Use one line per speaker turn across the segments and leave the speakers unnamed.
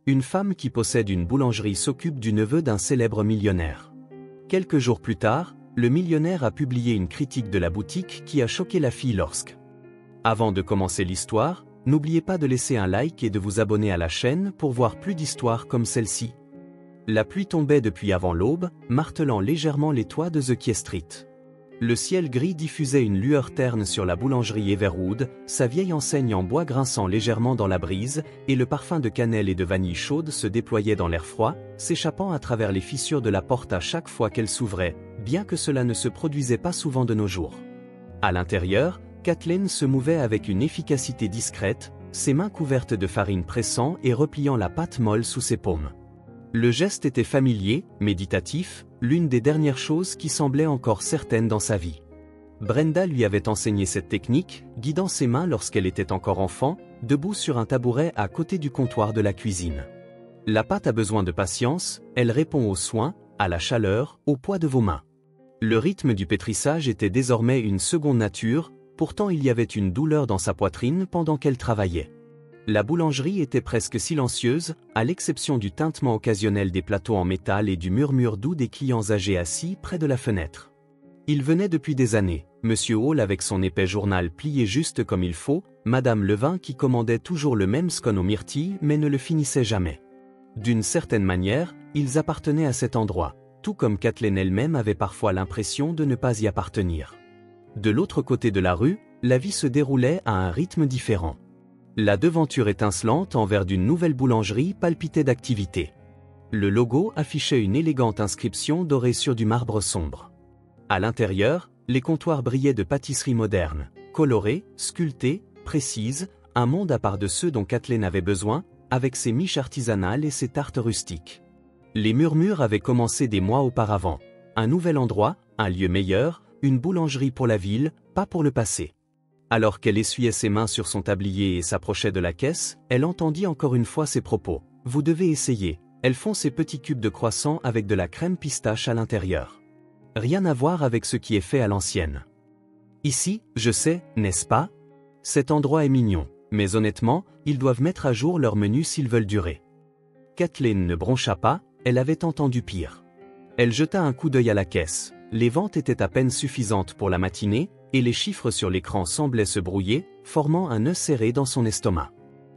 Une femme qui possède une boulangerie s'occupe du neveu d'un célèbre millionnaire. Quelques jours plus tard, le millionnaire a publié une critique de la boutique qui a choqué la fille lorsque. Avant de commencer l'histoire, n'oubliez pas de laisser un like et de vous abonner à la chaîne pour voir plus d'histoires comme celle-ci. La pluie tombait depuis avant l'aube, martelant légèrement les toits de The Quay Street. Le ciel gris diffusait une lueur terne sur la boulangerie Everwood, sa vieille enseigne en bois grinçant légèrement dans la brise, et le parfum de cannelle et de vanille chaude se déployait dans l'air froid, s'échappant à travers les fissures de la porte à chaque fois qu'elle s'ouvrait, bien que cela ne se produisait pas souvent de nos jours. À l'intérieur, Kathleen se mouvait avec une efficacité discrète, ses mains couvertes de farine pressant et repliant la pâte molle sous ses paumes. Le geste était familier, méditatif, l'une des dernières choses qui semblaient encore certaines dans sa vie. Brenda lui avait enseigné cette technique, guidant ses mains lorsqu'elle était encore enfant, debout sur un tabouret à côté du comptoir de la cuisine. La pâte a besoin de patience, elle répond aux soins, à la chaleur, au poids de vos mains. Le rythme du pétrissage était désormais une seconde nature, pourtant il y avait une douleur dans sa poitrine pendant qu'elle travaillait. La boulangerie était presque silencieuse, à l'exception du tintement occasionnel des plateaux en métal et du murmure doux des clients âgés assis près de la fenêtre. Il venait depuis des années, Monsieur Hall avec son épais journal plié juste comme il faut, Madame Levin qui commandait toujours le même scone aux myrtilles mais ne le finissait jamais. D'une certaine manière, ils appartenaient à cet endroit, tout comme Kathleen elle-même avait parfois l'impression de ne pas y appartenir. De l'autre côté de la rue, la vie se déroulait à un rythme différent. La devanture étincelante en verre d'une nouvelle boulangerie palpitait d'activité. Le logo affichait une élégante inscription dorée sur du marbre sombre. À l'intérieur, les comptoirs brillaient de pâtisseries modernes, colorées, sculptées, précises, un monde à part de ceux dont Kathleen avait besoin, avec ses miches artisanales et ses tartes rustiques. Les murmures avaient commencé des mois auparavant. Un nouvel endroit, un lieu meilleur, une boulangerie pour la ville, pas pour le passé. Alors qu'elle essuyait ses mains sur son tablier et s'approchait de la caisse, elle entendit encore une fois ses propos. « Vous devez essayer. Elles font ces petits cubes de croissant avec de la crème pistache à l'intérieur. Rien à voir avec ce qui est fait à l'ancienne. Ici, je sais, n'est-ce pas? Cet endroit est mignon, mais honnêtement, ils doivent mettre à jour leur menu s'ils veulent durer. » Kathleen ne broncha pas, elle avait entendu pire. Elle jeta un coup d'œil à la caisse. Les ventes étaient à peine suffisantes pour la matinée, et les chiffres sur l'écran semblaient se brouiller, formant un nœud serré dans son estomac.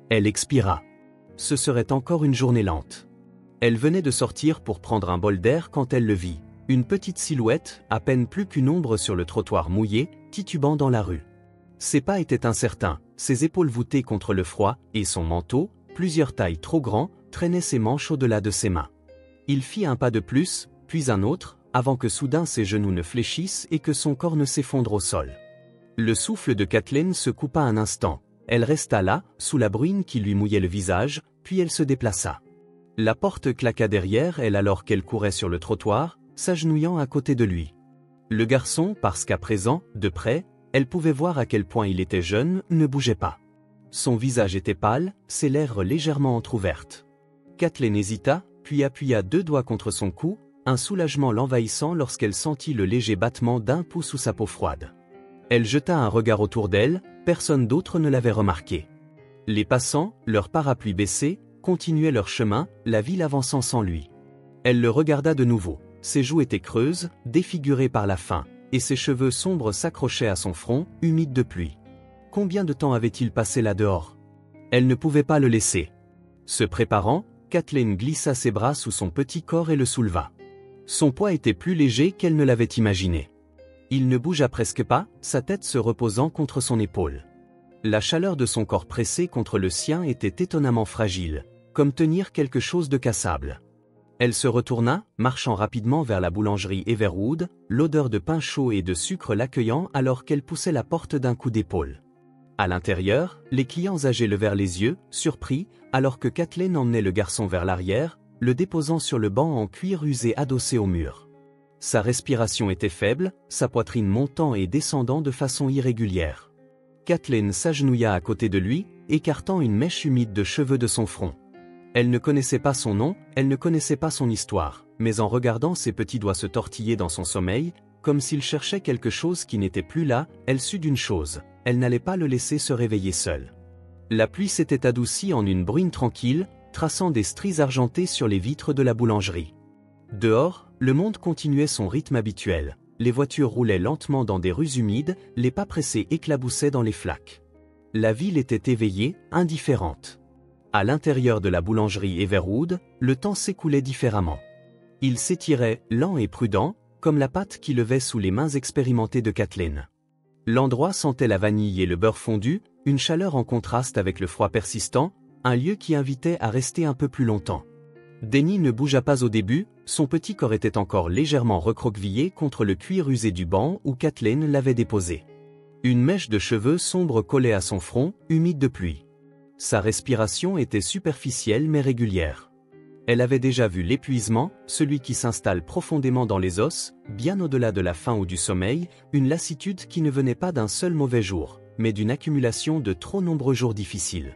Elle expira. Ce serait encore une journée lente. Elle venait de sortir pour prendre un bol d'air quand elle le vit. Une petite silhouette, à peine plus qu'une ombre sur le trottoir mouillé, titubant dans la rue. Ses pas étaient incertains, ses épaules voûtées contre le froid, et son manteau, plusieurs tailles trop grand, traînait ses manches au-delà de ses mains. Il fit un pas de plus, puis un autre, avant que soudain ses genoux ne fléchissent et que son corps ne s'effondre au sol. Le souffle de Kathleen se coupa un instant. Elle resta là, sous la bruine qui lui mouillait le visage, puis elle se déplaça. La porte claqua derrière elle alors qu'elle courait sur le trottoir, s'agenouillant à côté de lui. Le garçon, parce qu'à présent, de près, elle pouvait voir à quel point il était jeune, ne bougeait pas. Son visage était pâle, ses lèvres légèrement entr'ouvertes. Kathleen hésita, puis appuya deux doigts contre son cou, un soulagement l'envahissant lorsqu'elle sentit le léger battement d'un pouls sous sa peau froide. Elle jeta un regard autour d'elle, personne d'autre ne l'avait remarqué. Les passants, leurs parapluies baissés, continuaient leur chemin, la ville avançant sans lui. Elle le regarda de nouveau. Ses joues étaient creuses, défigurées par la faim, et ses cheveux sombres s'accrochaient à son front, humide de pluie. Combien de temps avait-il passé là dehors? Elle ne pouvait pas le laisser. Se préparant, Kathleen glissa ses bras sous son petit corps et le souleva. Son poids était plus léger qu'elle ne l'avait imaginé. Il ne bougea presque pas, sa tête se reposant contre son épaule. La chaleur de son corps pressé contre le sien était étonnamment fragile, comme tenir quelque chose de cassable. Elle se retourna, marchant rapidement vers la boulangerie Everwood, l'odeur de pain chaud et de sucre l'accueillant alors qu'elle poussait la porte d'un coup d'épaule. À l'intérieur, les clients âgés levèrent les yeux, surpris, alors que Kathleen emmenait le garçon vers l'arrière, le déposant sur le banc en cuir usé adossé au mur. Sa respiration était faible, sa poitrine montant et descendant de façon irrégulière. Kathleen s'agenouilla à côté de lui, écartant une mèche humide de cheveux de son front. Elle ne connaissait pas son nom, elle ne connaissait pas son histoire, mais en regardant ses petits doigts se tortiller dans son sommeil, comme s'il cherchait quelque chose qui n'était plus là, elle sut d'une chose, elle n'allait pas le laisser se réveiller seul. La pluie s'était adoucie en une bruine tranquille, traçant des stries argentées sur les vitres de la boulangerie. Dehors, le monde continuait son rythme habituel. Les voitures roulaient lentement dans des rues humides, les pas pressés éclaboussaient dans les flaques. La ville était éveillée, indifférente. À l'intérieur de la boulangerie Everwood, le temps s'écoulait différemment. Il s'étirait, lent et prudent, comme la pâte qui levait sous les mains expérimentées de Kathleen. L'endroit sentait la vanille et le beurre fondu, une chaleur en contraste avec le froid persistant, un lieu qui invitait à rester un peu plus longtemps. Denny ne bougea pas au début, son petit corps était encore légèrement recroquevillé contre le cuir usé du banc où Kathleen l'avait déposé. Une mèche de cheveux sombres collait à son front, humide de pluie. Sa respiration était superficielle mais régulière. Elle avait déjà vu l'épuisement, celui qui s'installe profondément dans les os, bien au-delà de la faim ou du sommeil, une lassitude qui ne venait pas d'un seul mauvais jour, mais d'une accumulation de trop nombreux jours difficiles.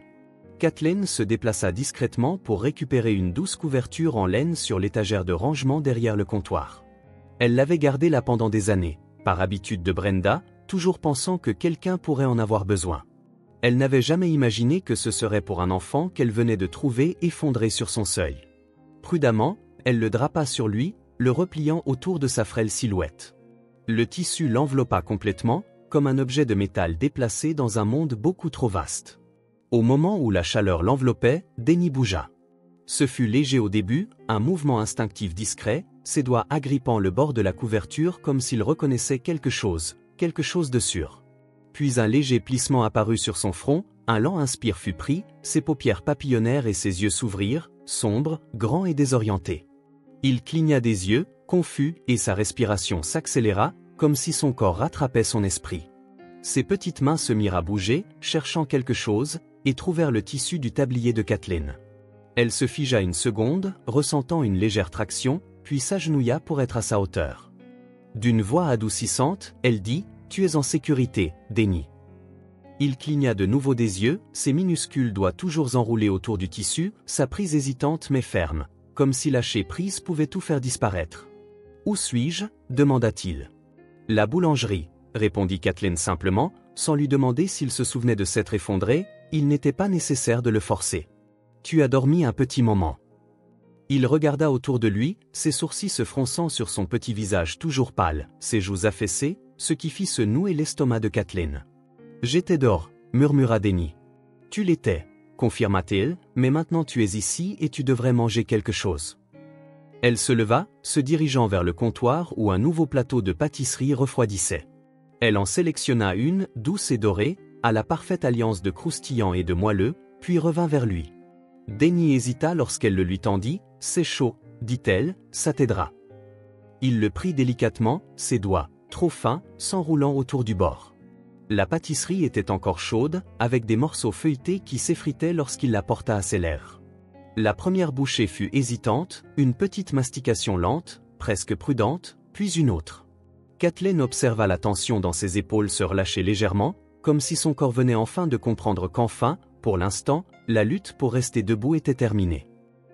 Kathleen se déplaça discrètement pour récupérer une douce couverture en laine sur l'étagère de rangement derrière le comptoir. Elle l'avait gardée là pendant des années, par habitude de Brenda, toujours pensant que quelqu'un pourrait en avoir besoin. Elle n'avait jamais imaginé que ce serait pour un enfant qu'elle venait de trouver effondré sur son seuil. Prudemment, elle le drapa sur lui, le repliant autour de sa frêle silhouette. Le tissu l'enveloppa complètement, comme un objet de métal déplacé dans un monde beaucoup trop vaste. Au moment où la chaleur l'enveloppait, Denny bougea. Ce fut léger au début, un mouvement instinctif discret, ses doigts agrippant le bord de la couverture comme s'il reconnaissait quelque chose de sûr. Puis un léger plissement apparut sur son front, un lent inspire fut pris, ses paupières papillonnèrent et ses yeux s'ouvrirent, sombres, grands et désorientés. Il cligna des yeux, confus, et sa respiration s'accéléra, comme si son corps rattrapait son esprit. Ses petites mains se mirent à bouger, cherchant quelque chose, et trouvèrent le tissu du tablier de Kathleen. Elle se figea une seconde, ressentant une légère traction, puis s'agenouilla pour être à sa hauteur. D'une voix adoucissante, elle dit « Tu es en sécurité, Denny ». Il cligna de nouveau des yeux, ses minuscules doigts toujours enroulés autour du tissu, sa prise hésitante mais ferme, comme si lâcher prise pouvait tout faire disparaître. « Où suis-je » demanda-t-il. « La boulangerie », répondit Kathleen simplement, sans lui demander s'il se souvenait de s'être effondré, il n'était pas nécessaire de le forcer. « Tu as dormi un petit moment. » Il regarda autour de lui, ses sourcils se fronçant sur son petit visage toujours pâle, ses joues affaissées, ce qui fit se nouer l'estomac de Kathleen. « J'étais dehors, » murmura Denny. « Tu l'étais, » confirma-t-il, « mais maintenant tu es ici et tu devrais manger quelque chose. » Elle se leva, se dirigeant vers le comptoir où un nouveau plateau de pâtisserie refroidissait. Elle en sélectionna une, douce et dorée, à la parfaite alliance de croustillant et de moelleux, puis revint vers lui. Denny hésita lorsqu'elle le lui tendit. « C'est chaud, dit-elle, ça t'aidera. » Il le prit délicatement, ses doigts, trop fins, s'enroulant autour du bord. La pâtisserie était encore chaude, avec des morceaux feuilletés qui s'effritaient lorsqu'il la porta à ses lèvres. La première bouchée fut hésitante, une petite mastication lente, presque prudente, puis une autre. Kathleen observa la tension dans ses épaules se relâcher légèrement, comme si son corps venait enfin de comprendre qu'enfin, pour l'instant, la lutte pour rester debout était terminée.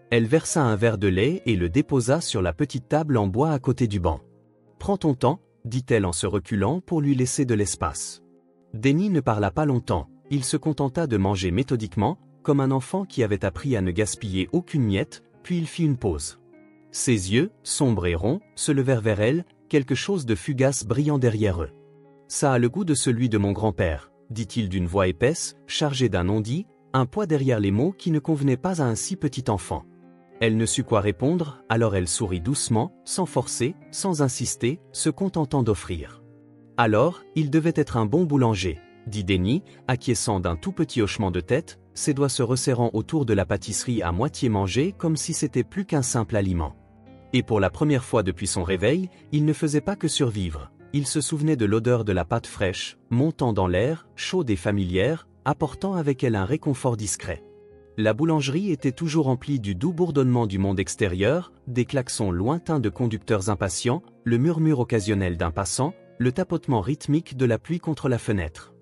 Elle versa un verre de lait et le déposa sur la petite table en bois à côté du banc. « Prends ton temps, » dit-elle en se reculant pour lui laisser de l'espace. Denny ne parla pas longtemps, il se contenta de manger méthodiquement, comme un enfant qui avait appris à ne gaspiller aucune miette, puis il fit une pause. Ses yeux, sombres et ronds, se levèrent vers elle, quelque chose de fugace brillant derrière eux. « Ça a le goût de celui de mon grand-père, » dit-il d'une voix épaisse, chargée d'un non-dit, un poids derrière les mots qui ne convenaient pas à un si petit enfant. Elle ne sut quoi répondre, alors elle sourit doucement, sans forcer, sans insister, se contentant d'offrir. « Alors, il devait être un bon boulanger, » dit Denny, acquiesçant d'un tout petit hochement de tête, ses doigts se resserrant autour de la pâtisserie à moitié mangée comme si c'était plus qu'un simple aliment. Et pour la première fois depuis son réveil, il ne faisait pas que survivre, il se souvenait de l'odeur de la pâte fraîche, montant dans l'air, chaude et familière, apportant avec elle un réconfort discret. La boulangerie était toujours remplie du doux bourdonnement du monde extérieur, des klaxons lointains de conducteurs impatients, le murmure occasionnel d'un passant, le tapotement rythmique de la pluie contre la fenêtre.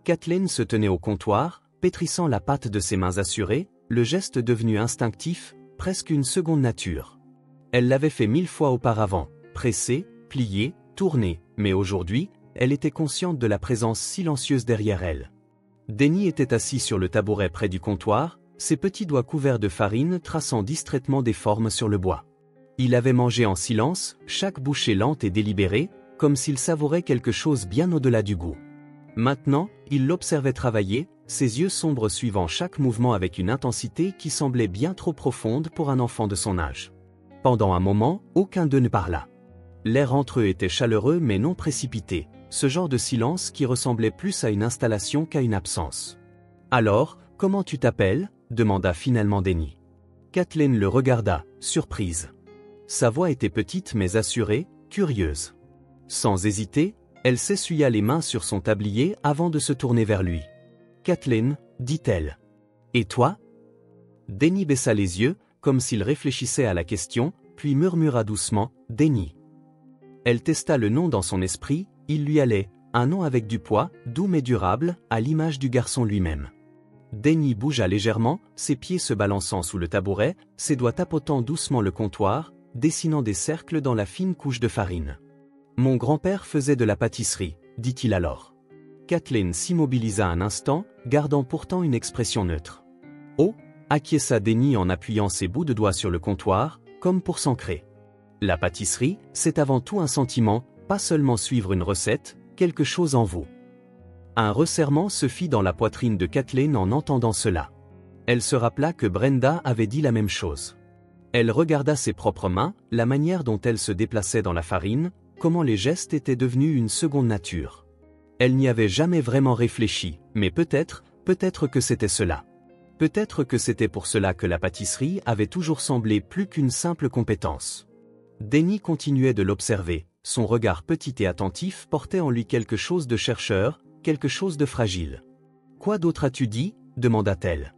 Kathleen se tenait au comptoir, pétrissant la pâte de ses mains assurées, le geste devenu instinctif, presque une seconde nature. Elle l'avait fait 1000 fois auparavant, pressée, pliée, tournée, mais aujourd'hui, elle était consciente de la présence silencieuse derrière elle. Denny était assis sur le tabouret près du comptoir, ses petits doigts couverts de farine traçant distraitement des formes sur le bois. Il avait mangé en silence, chaque bouchée lente et délibérée, comme s'il savourait quelque chose bien au-delà du goût. Maintenant, il l'observait travailler, ses yeux sombres suivant chaque mouvement avec une intensité qui semblait bien trop profonde pour un enfant de son âge. Pendant un moment, aucun d'eux ne parla. L'air entre eux était chaleureux mais non précipité, ce genre de silence qui ressemblait plus à une installation qu'à une absence. « Alors, comment tu t'appelles » demanda finalement Denny. Kathleen le regarda, surprise. Sa voix était petite mais assurée, curieuse. Sans hésiter, elle s'essuya les mains sur son tablier avant de se tourner vers lui. « Kathleen, dit-elle. Et toi » Denny baissa les yeux, comme s'il réfléchissait à la question, puis murmura doucement « Denny ». Elle testa le nom dans son esprit, il lui allait, un nom avec du poids, doux mais durable, à l'image du garçon lui-même. Denny bougea légèrement, ses pieds se balançant sous le tabouret, ses doigts tapotant doucement le comptoir, dessinant des cercles dans la fine couche de farine. « Mon grand-père faisait de la pâtisserie, dit-il alors. » Kathleen s'immobilisa un instant, gardant pourtant une expression neutre. « Oh » acquiesça Denny en appuyant ses bouts de doigts sur le comptoir, comme pour s'ancrer. La pâtisserie, c'est avant tout un sentiment, pas seulement suivre une recette, quelque chose en vous. Un resserrement se fit dans la poitrine de Kathleen en entendant cela. Elle se rappela que Brenda avait dit la même chose. Elle regarda ses propres mains, la manière dont elles se déplaçaient dans la farine, comment les gestes étaient devenus une seconde nature. Elle n'y avait jamais vraiment réfléchi, mais peut-être que c'était cela. Peut-être que c'était pour cela que la pâtisserie avait toujours semblé plus qu'une simple compétence. Denny continuait de l'observer, son regard petit et attentif portait en lui quelque chose de chercheur, quelque chose de fragile. « Quoi d'autre as-tu dit » demanda-t-elle.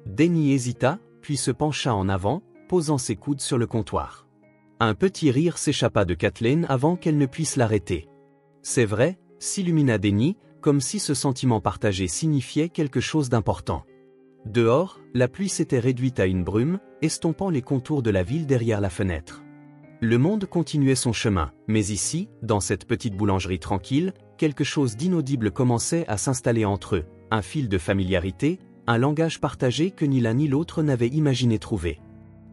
Denny hésita, puis se pencha en avant, posant ses coudes sur le comptoir. Un petit rire s'échappa de Kathleen avant qu'elle ne puisse l'arrêter. « C'est vrai » s'illumina Denny, comme si ce sentiment partagé signifiait quelque chose d'important. Dehors, la pluie s'était réduite à une brume, estompant les contours de la ville derrière la fenêtre. Le monde continuait son chemin, mais ici, dans cette petite boulangerie tranquille, quelque chose d'inaudible commençait à s'installer entre eux, un fil de familiarité, un langage partagé que ni l'un ni l'autre n'avait imaginé trouver.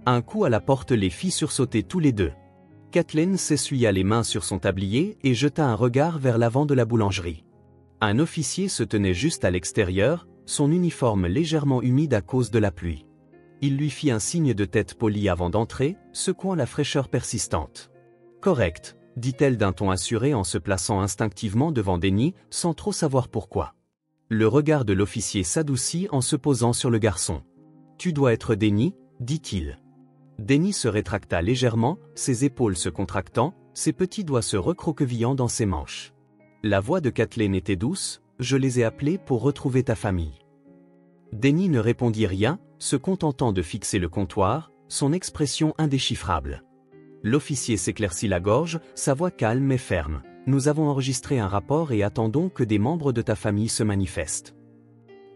Un coup à la porte les fit sursauter tous les deux. Kathleen s'essuya les mains sur son tablier et jeta un regard vers l'avant de la boulangerie. Un officier se tenait juste à l'extérieur, son uniforme légèrement humide à cause de la pluie. Il lui fit un signe de tête poli avant d'entrer, secouant la fraîcheur persistante. « Correct », dit-elle d'un ton assuré en se plaçant instinctivement devant Denny, sans trop savoir pourquoi. Le regard de l'officier s'adoucit en se posant sur le garçon. « Tu dois être Denny », dit-il. Denny se rétracta légèrement, ses épaules se contractant, ses petits doigts se recroquevillant dans ses manches. La voix de Kathleen était douce, « Je les ai appelés pour retrouver ta famille. » Denny ne répondit rien, se contentant de fixer le comptoir, son expression indéchiffrable. L'officier s'éclaircit la gorge, sa voix calme mais ferme. « Nous avons enregistré un rapport et attendons que des membres de ta famille se manifestent. »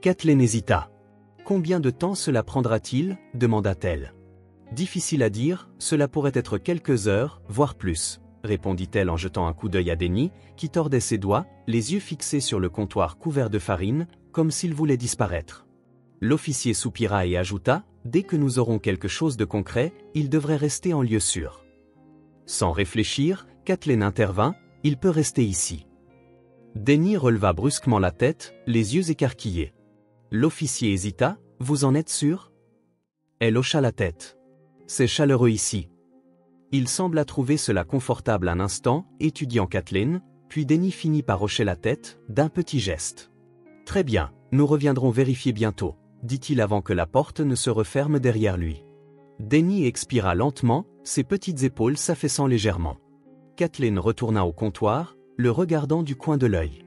Kathleen hésita. « Combien de temps cela prendra-t-il » demanda-t-elle. « Difficile à dire, cela pourrait être quelques heures, voire plus, » répondit-elle en jetant un coup d'œil à Denny, qui tordait ses doigts, les yeux fixés sur le comptoir couvert de farine, comme s'il voulait disparaître. L'officier soupira et ajouta, « Dès que nous aurons quelque chose de concret, il devrait rester en lieu sûr. » Sans réfléchir, Kathleen intervint, « Il peut rester ici. » Denny releva brusquement la tête, les yeux écarquillés. L'officier hésita, « Vous en êtes sûr ?» Elle hocha la tête. « C'est chaleureux ici. » Il sembla trouver cela confortable un instant, étudiant Kathleen, puis Denny finit par hocher la tête, d'un petit geste. « Très bien, nous reviendrons vérifier bientôt, » dit-il avant que la porte ne se referme derrière lui. Denny expira lentement, ses petites épaules s'affaissant légèrement. Kathleen retourna au comptoir, le regardant du coin de l'œil.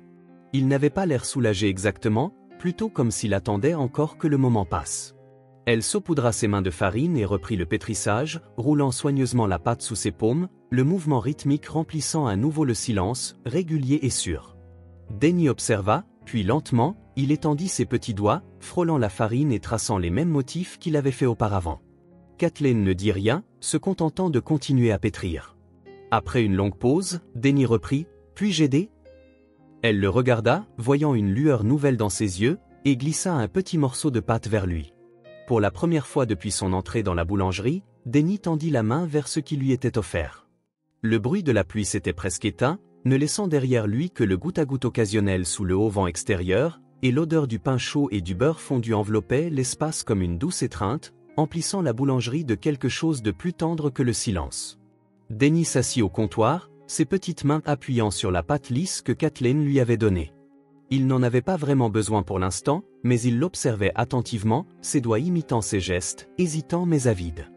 Il n'avait pas l'air soulagé exactement, plutôt comme s'il attendait encore que le moment passe. Elle saupoudra ses mains de farine et reprit le pétrissage, roulant soigneusement la pâte sous ses paumes, le mouvement rythmique remplissant à nouveau le silence, régulier et sûr. Denny observa, puis lentement, il étendit ses petits doigts, frôlant la farine et traçant les mêmes motifs qu'il avait fait auparavant. Kathleen ne dit rien, se contentant de continuer à pétrir. Après une longue pause, Denny reprit, « Puis-je aider ?» Elle le regarda, voyant une lueur nouvelle dans ses yeux, et glissa un petit morceau de pâte vers lui. Pour la première fois depuis son entrée dans la boulangerie, Denny tendit la main vers ce qui lui était offert. Le bruit de la pluie s'était presque éteint, ne laissant derrière lui que le goutte-à-goutte occasionnel sous le haut vent extérieur, et l'odeur du pain chaud et du beurre fondu enveloppait l'espace comme une douce étreinte, emplissant la boulangerie de quelque chose de plus tendre que le silence. Denny s'assit au comptoir, ses petites mains appuyant sur la pâte lisse que Kathleen lui avait donnée. Il n'en avait pas vraiment besoin pour l'instant, mais il l'observait attentivement, ses doigts imitant ses gestes, hésitants mais avides.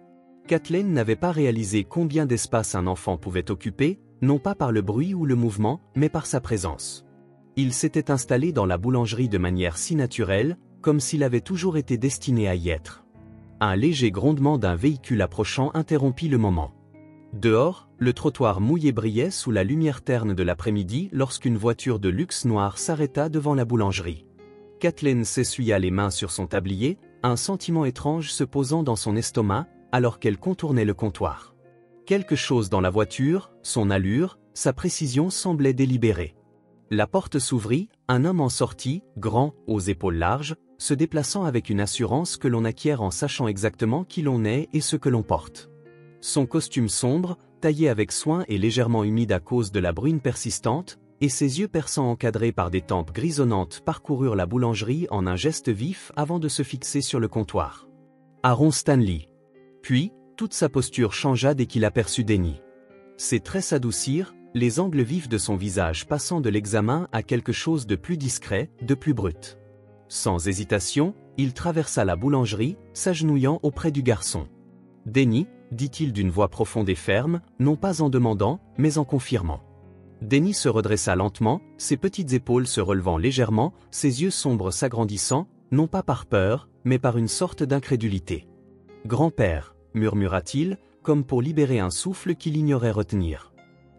Kathleen n'avait pas réalisé combien d'espace un enfant pouvait occuper, non pas par le bruit ou le mouvement, mais par sa présence. Il s'était installé dans la boulangerie de manière si naturelle, comme s'il avait toujours été destiné à y être. Un léger grondement d'un véhicule approchant interrompit le moment. Dehors, le trottoir mouillé brillait sous la lumière terne de l'après-midi lorsqu'une voiture de luxe noire s'arrêta devant la boulangerie. Kathleen s'essuya les mains sur son tablier, un sentiment étrange se posant dans son estomac, alors qu'elle contournait le comptoir. Quelque chose dans la voiture, son allure, sa précision semblait délibérée. La porte s'ouvrit, un homme en sortit, grand, aux épaules larges, se déplaçant avec une assurance que l'on acquiert en sachant exactement qui l'on est et ce que l'on porte. Son costume sombre, taillé avec soin et légèrement humide à cause de la bruine persistante, et ses yeux perçants encadrés par des tempes grisonnantes parcoururent la boulangerie en un geste vif avant de se fixer sur le comptoir. Aaron Stanley. Puis, toute sa posture changea dès qu'il aperçut Denny. Ses traits s'adoucirent, les angles vifs de son visage passant de l'examen à quelque chose de plus discret, de plus brut. Sans hésitation, il traversa la boulangerie, s'agenouillant auprès du garçon. « Denny », dit-il d'une voix profonde et ferme, non pas en demandant, mais en confirmant. Denny se redressa lentement, ses petites épaules se relevant légèrement, ses yeux sombres s'agrandissant, non pas par peur, mais par une sorte d'incrédulité. « Grand-père », murmura-t-il, comme pour libérer un souffle qu'il ignorait retenir.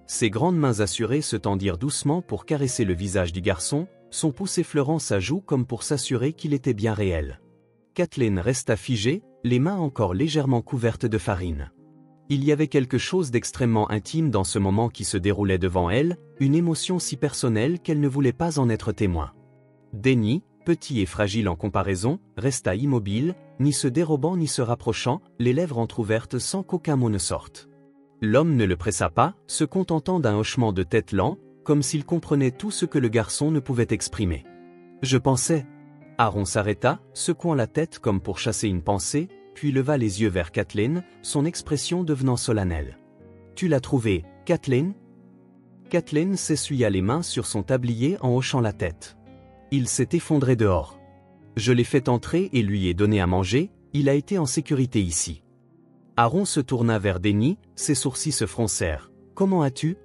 Ses grandes mains assurées se tendirent doucement pour caresser le visage du garçon, son pouce effleurant sa joue comme pour s'assurer qu'il était bien réel. Kathleen resta figée, les mains encore légèrement couvertes de farine. Il y avait quelque chose d'extrêmement intime dans ce moment qui se déroulait devant elle, une émotion si personnelle qu'elle ne voulait pas en être témoin. Denny, petit et fragile en comparaison, resta immobile, ni se dérobant ni se rapprochant, les lèvres entr'ouvertes sans qu'aucun mot ne sorte. L'homme ne le pressa pas, se contentant d'un hochement de tête lent, comme s'il comprenait tout ce que le garçon ne pouvait exprimer. « Je pensais… » Aaron s'arrêta, secouant la tête comme pour chasser une pensée, puis leva les yeux vers Kathleen, son expression devenant solennelle. « Tu l'as trouvé, Kathleen ?» Kathleen s'essuya les mains sur son tablier en hochant la tête. Il s'est effondré dehors. Je l'ai fait entrer et lui ai donné à manger, il a été en sécurité ici. Aaron se tourna vers Denny, ses sourcils se froncèrent. « Comment as-tu » ?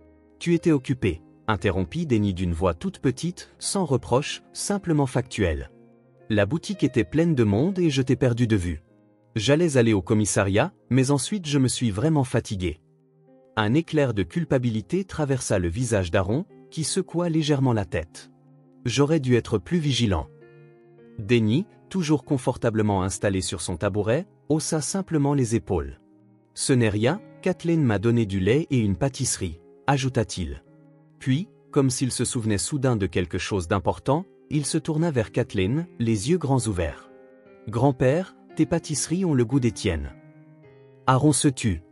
« Tu étais occupé, » interrompit Denny d'une voix toute petite, sans reproche, simplement factuelle. « La boutique était pleine de monde et je t'ai perdu de vue. J'allais aller au commissariat, mais ensuite je me suis vraiment fatigué. » Un éclair de culpabilité traversa le visage d'Aaron, qui secoua légèrement la tête. « J'aurais dû être plus vigilant. » Denny, toujours confortablement installé sur son tabouret, haussa simplement les épaules. « Ce n'est rien, Kathleen m'a donné du lait et une pâtisserie, » ajouta-t-il. Puis, comme s'il se souvenait soudain de quelque chose d'important, il se tourna vers Kathleen, les yeux grands ouverts. « Grand-père, tes pâtisseries ont le goût des tiennes. » Aaron se tut.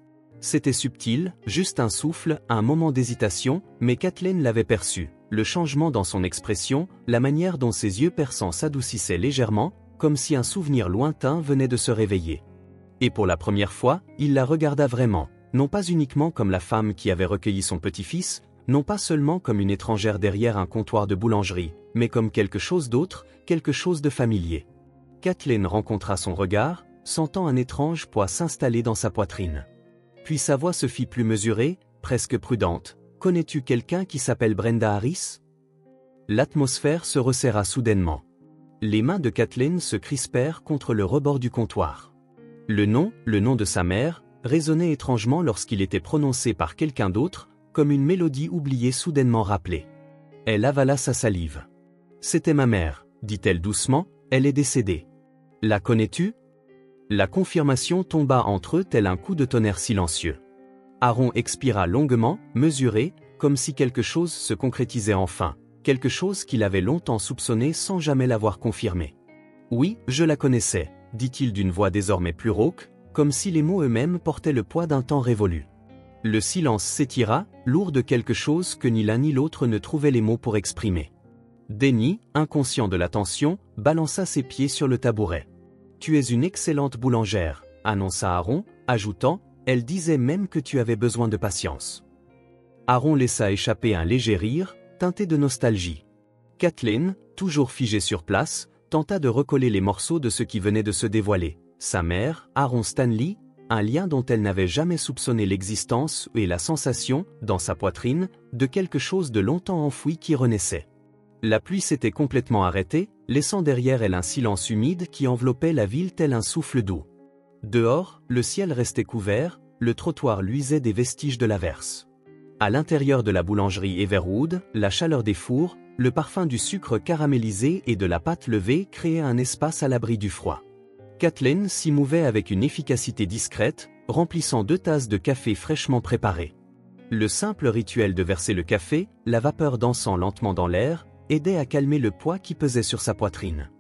C'était subtil, juste un souffle, un moment d'hésitation, mais Kathleen l'avait perçu, le changement dans son expression, la manière dont ses yeux perçants s'adoucissaient légèrement, comme si un souvenir lointain venait de se réveiller. Et pour la première fois, il la regarda vraiment, non pas uniquement comme la femme qui avait recueilli son petit-fils, non pas seulement comme une étrangère derrière un comptoir de boulangerie, mais comme quelque chose d'autre, quelque chose de familier. Kathleen rencontra son regard, sentant un étrange poids s'installer dans sa poitrine. Puis sa voix se fit plus mesurée, presque prudente. « Connais-tu quelqu'un qui s'appelle Brenda Harris ?» L'atmosphère se resserra soudainement. Les mains de Kathleen se crispèrent contre le rebord du comptoir. Le nom de sa mère, résonnait étrangement lorsqu'il était prononcé par quelqu'un d'autre, comme une mélodie oubliée soudainement rappelée. Elle avala sa salive. « C'était ma mère, » dit-elle doucement, « elle est décédée. » « La connais-tu » La confirmation tomba entre eux tel un coup de tonnerre silencieux. Aaron expira longuement, mesuré, comme si quelque chose se concrétisait enfin, quelque chose qu'il avait longtemps soupçonné sans jamais l'avoir confirmé. « Oui, je la connaissais, dit-il d'une voix désormais plus rauque, comme si les mots eux-mêmes portaient le poids d'un temps révolu. Le silence s'étira, lourd de quelque chose que ni l'un ni l'autre ne trouvaient les mots pour exprimer. Denny, inconscient de la tension, balança ses pieds sur le tabouret. « Tu es une excellente boulangère », annonça Aaron, ajoutant « Elle disait même que tu avais besoin de patience ». Aaron laissa échapper un léger rire, teinté de nostalgie. Kathleen, toujours figée sur place, tenta de recoller les morceaux de ce qui venait de se dévoiler. Sa mère, Aaron Stanley, un lien dont elle n'avait jamais soupçonné l'existence et la sensation, dans sa poitrine, de quelque chose de longtemps enfoui qui renaissait. La pluie s'était complètement arrêtée, laissant derrière elle un silence humide qui enveloppait la ville tel un souffle doux. Dehors, le ciel restait couvert, le trottoir luisait des vestiges de l'averse. À l'intérieur de la boulangerie Everwood, la chaleur des fours, le parfum du sucre caramélisé et de la pâte levée créaient un espace à l'abri du froid. Kathleen s'y mouvait avec une efficacité discrète, remplissant 2 tasses de café fraîchement préparées. Le simple rituel de verser le café, la vapeur dansant lentement dans l'air, aidait à calmer le poids qui pesait sur sa poitrine.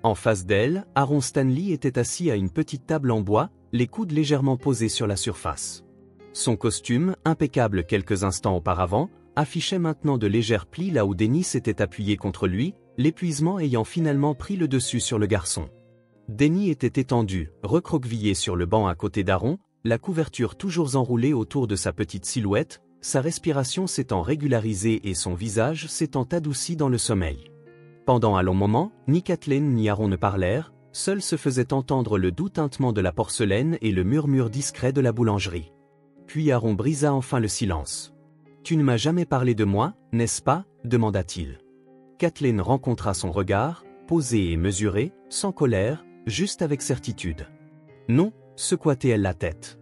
En face d'elle, Aaron Stanley était assis à une petite table en bois, les coudes légèrement posés sur la surface. Son costume, impeccable quelques instants auparavant, affichait maintenant de légers plis là où Denny s'était appuyé contre lui, l'épuisement ayant finalement pris le dessus sur le garçon. Denny était étendu, recroquevillé sur le banc à côté d'Aaron, la couverture toujours enroulée autour de sa petite silhouette, sa respiration s'étant régularisée et son visage s'étant adouci dans le sommeil. Pendant un long moment, ni Kathleen ni Aaron ne parlèrent, seul se faisait entendre le doux tintement de la porcelaine et le murmure discret de la boulangerie. Puis Aaron brisa enfin le silence. « Tu ne m'as jamais parlé de moi, n'est-ce pas » demanda-t-il. Kathleen rencontra son regard, posé et mesuré, sans colère, juste avec certitude. « Non » secoua-t-elle la tête.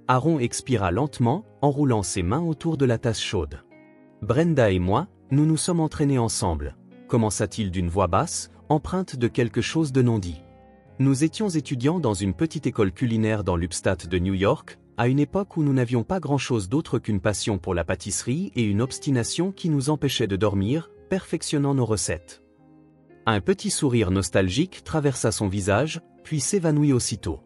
Aaron expira lentement, enroulant ses mains autour de la tasse chaude. « Brenda et moi, nous nous sommes entraînés ensemble » commença-t-il d'une voix basse, empreinte de quelque chose de non dit. « Nous étions étudiants dans une petite école culinaire dans l'Upstate de New York, à une époque où nous n'avions pas grand-chose d'autre qu'une passion pour la pâtisserie et une obstination qui nous empêchait de dormir, perfectionnant nos recettes. » Un petit sourire nostalgique traversa son visage, puis s'évanouit aussitôt.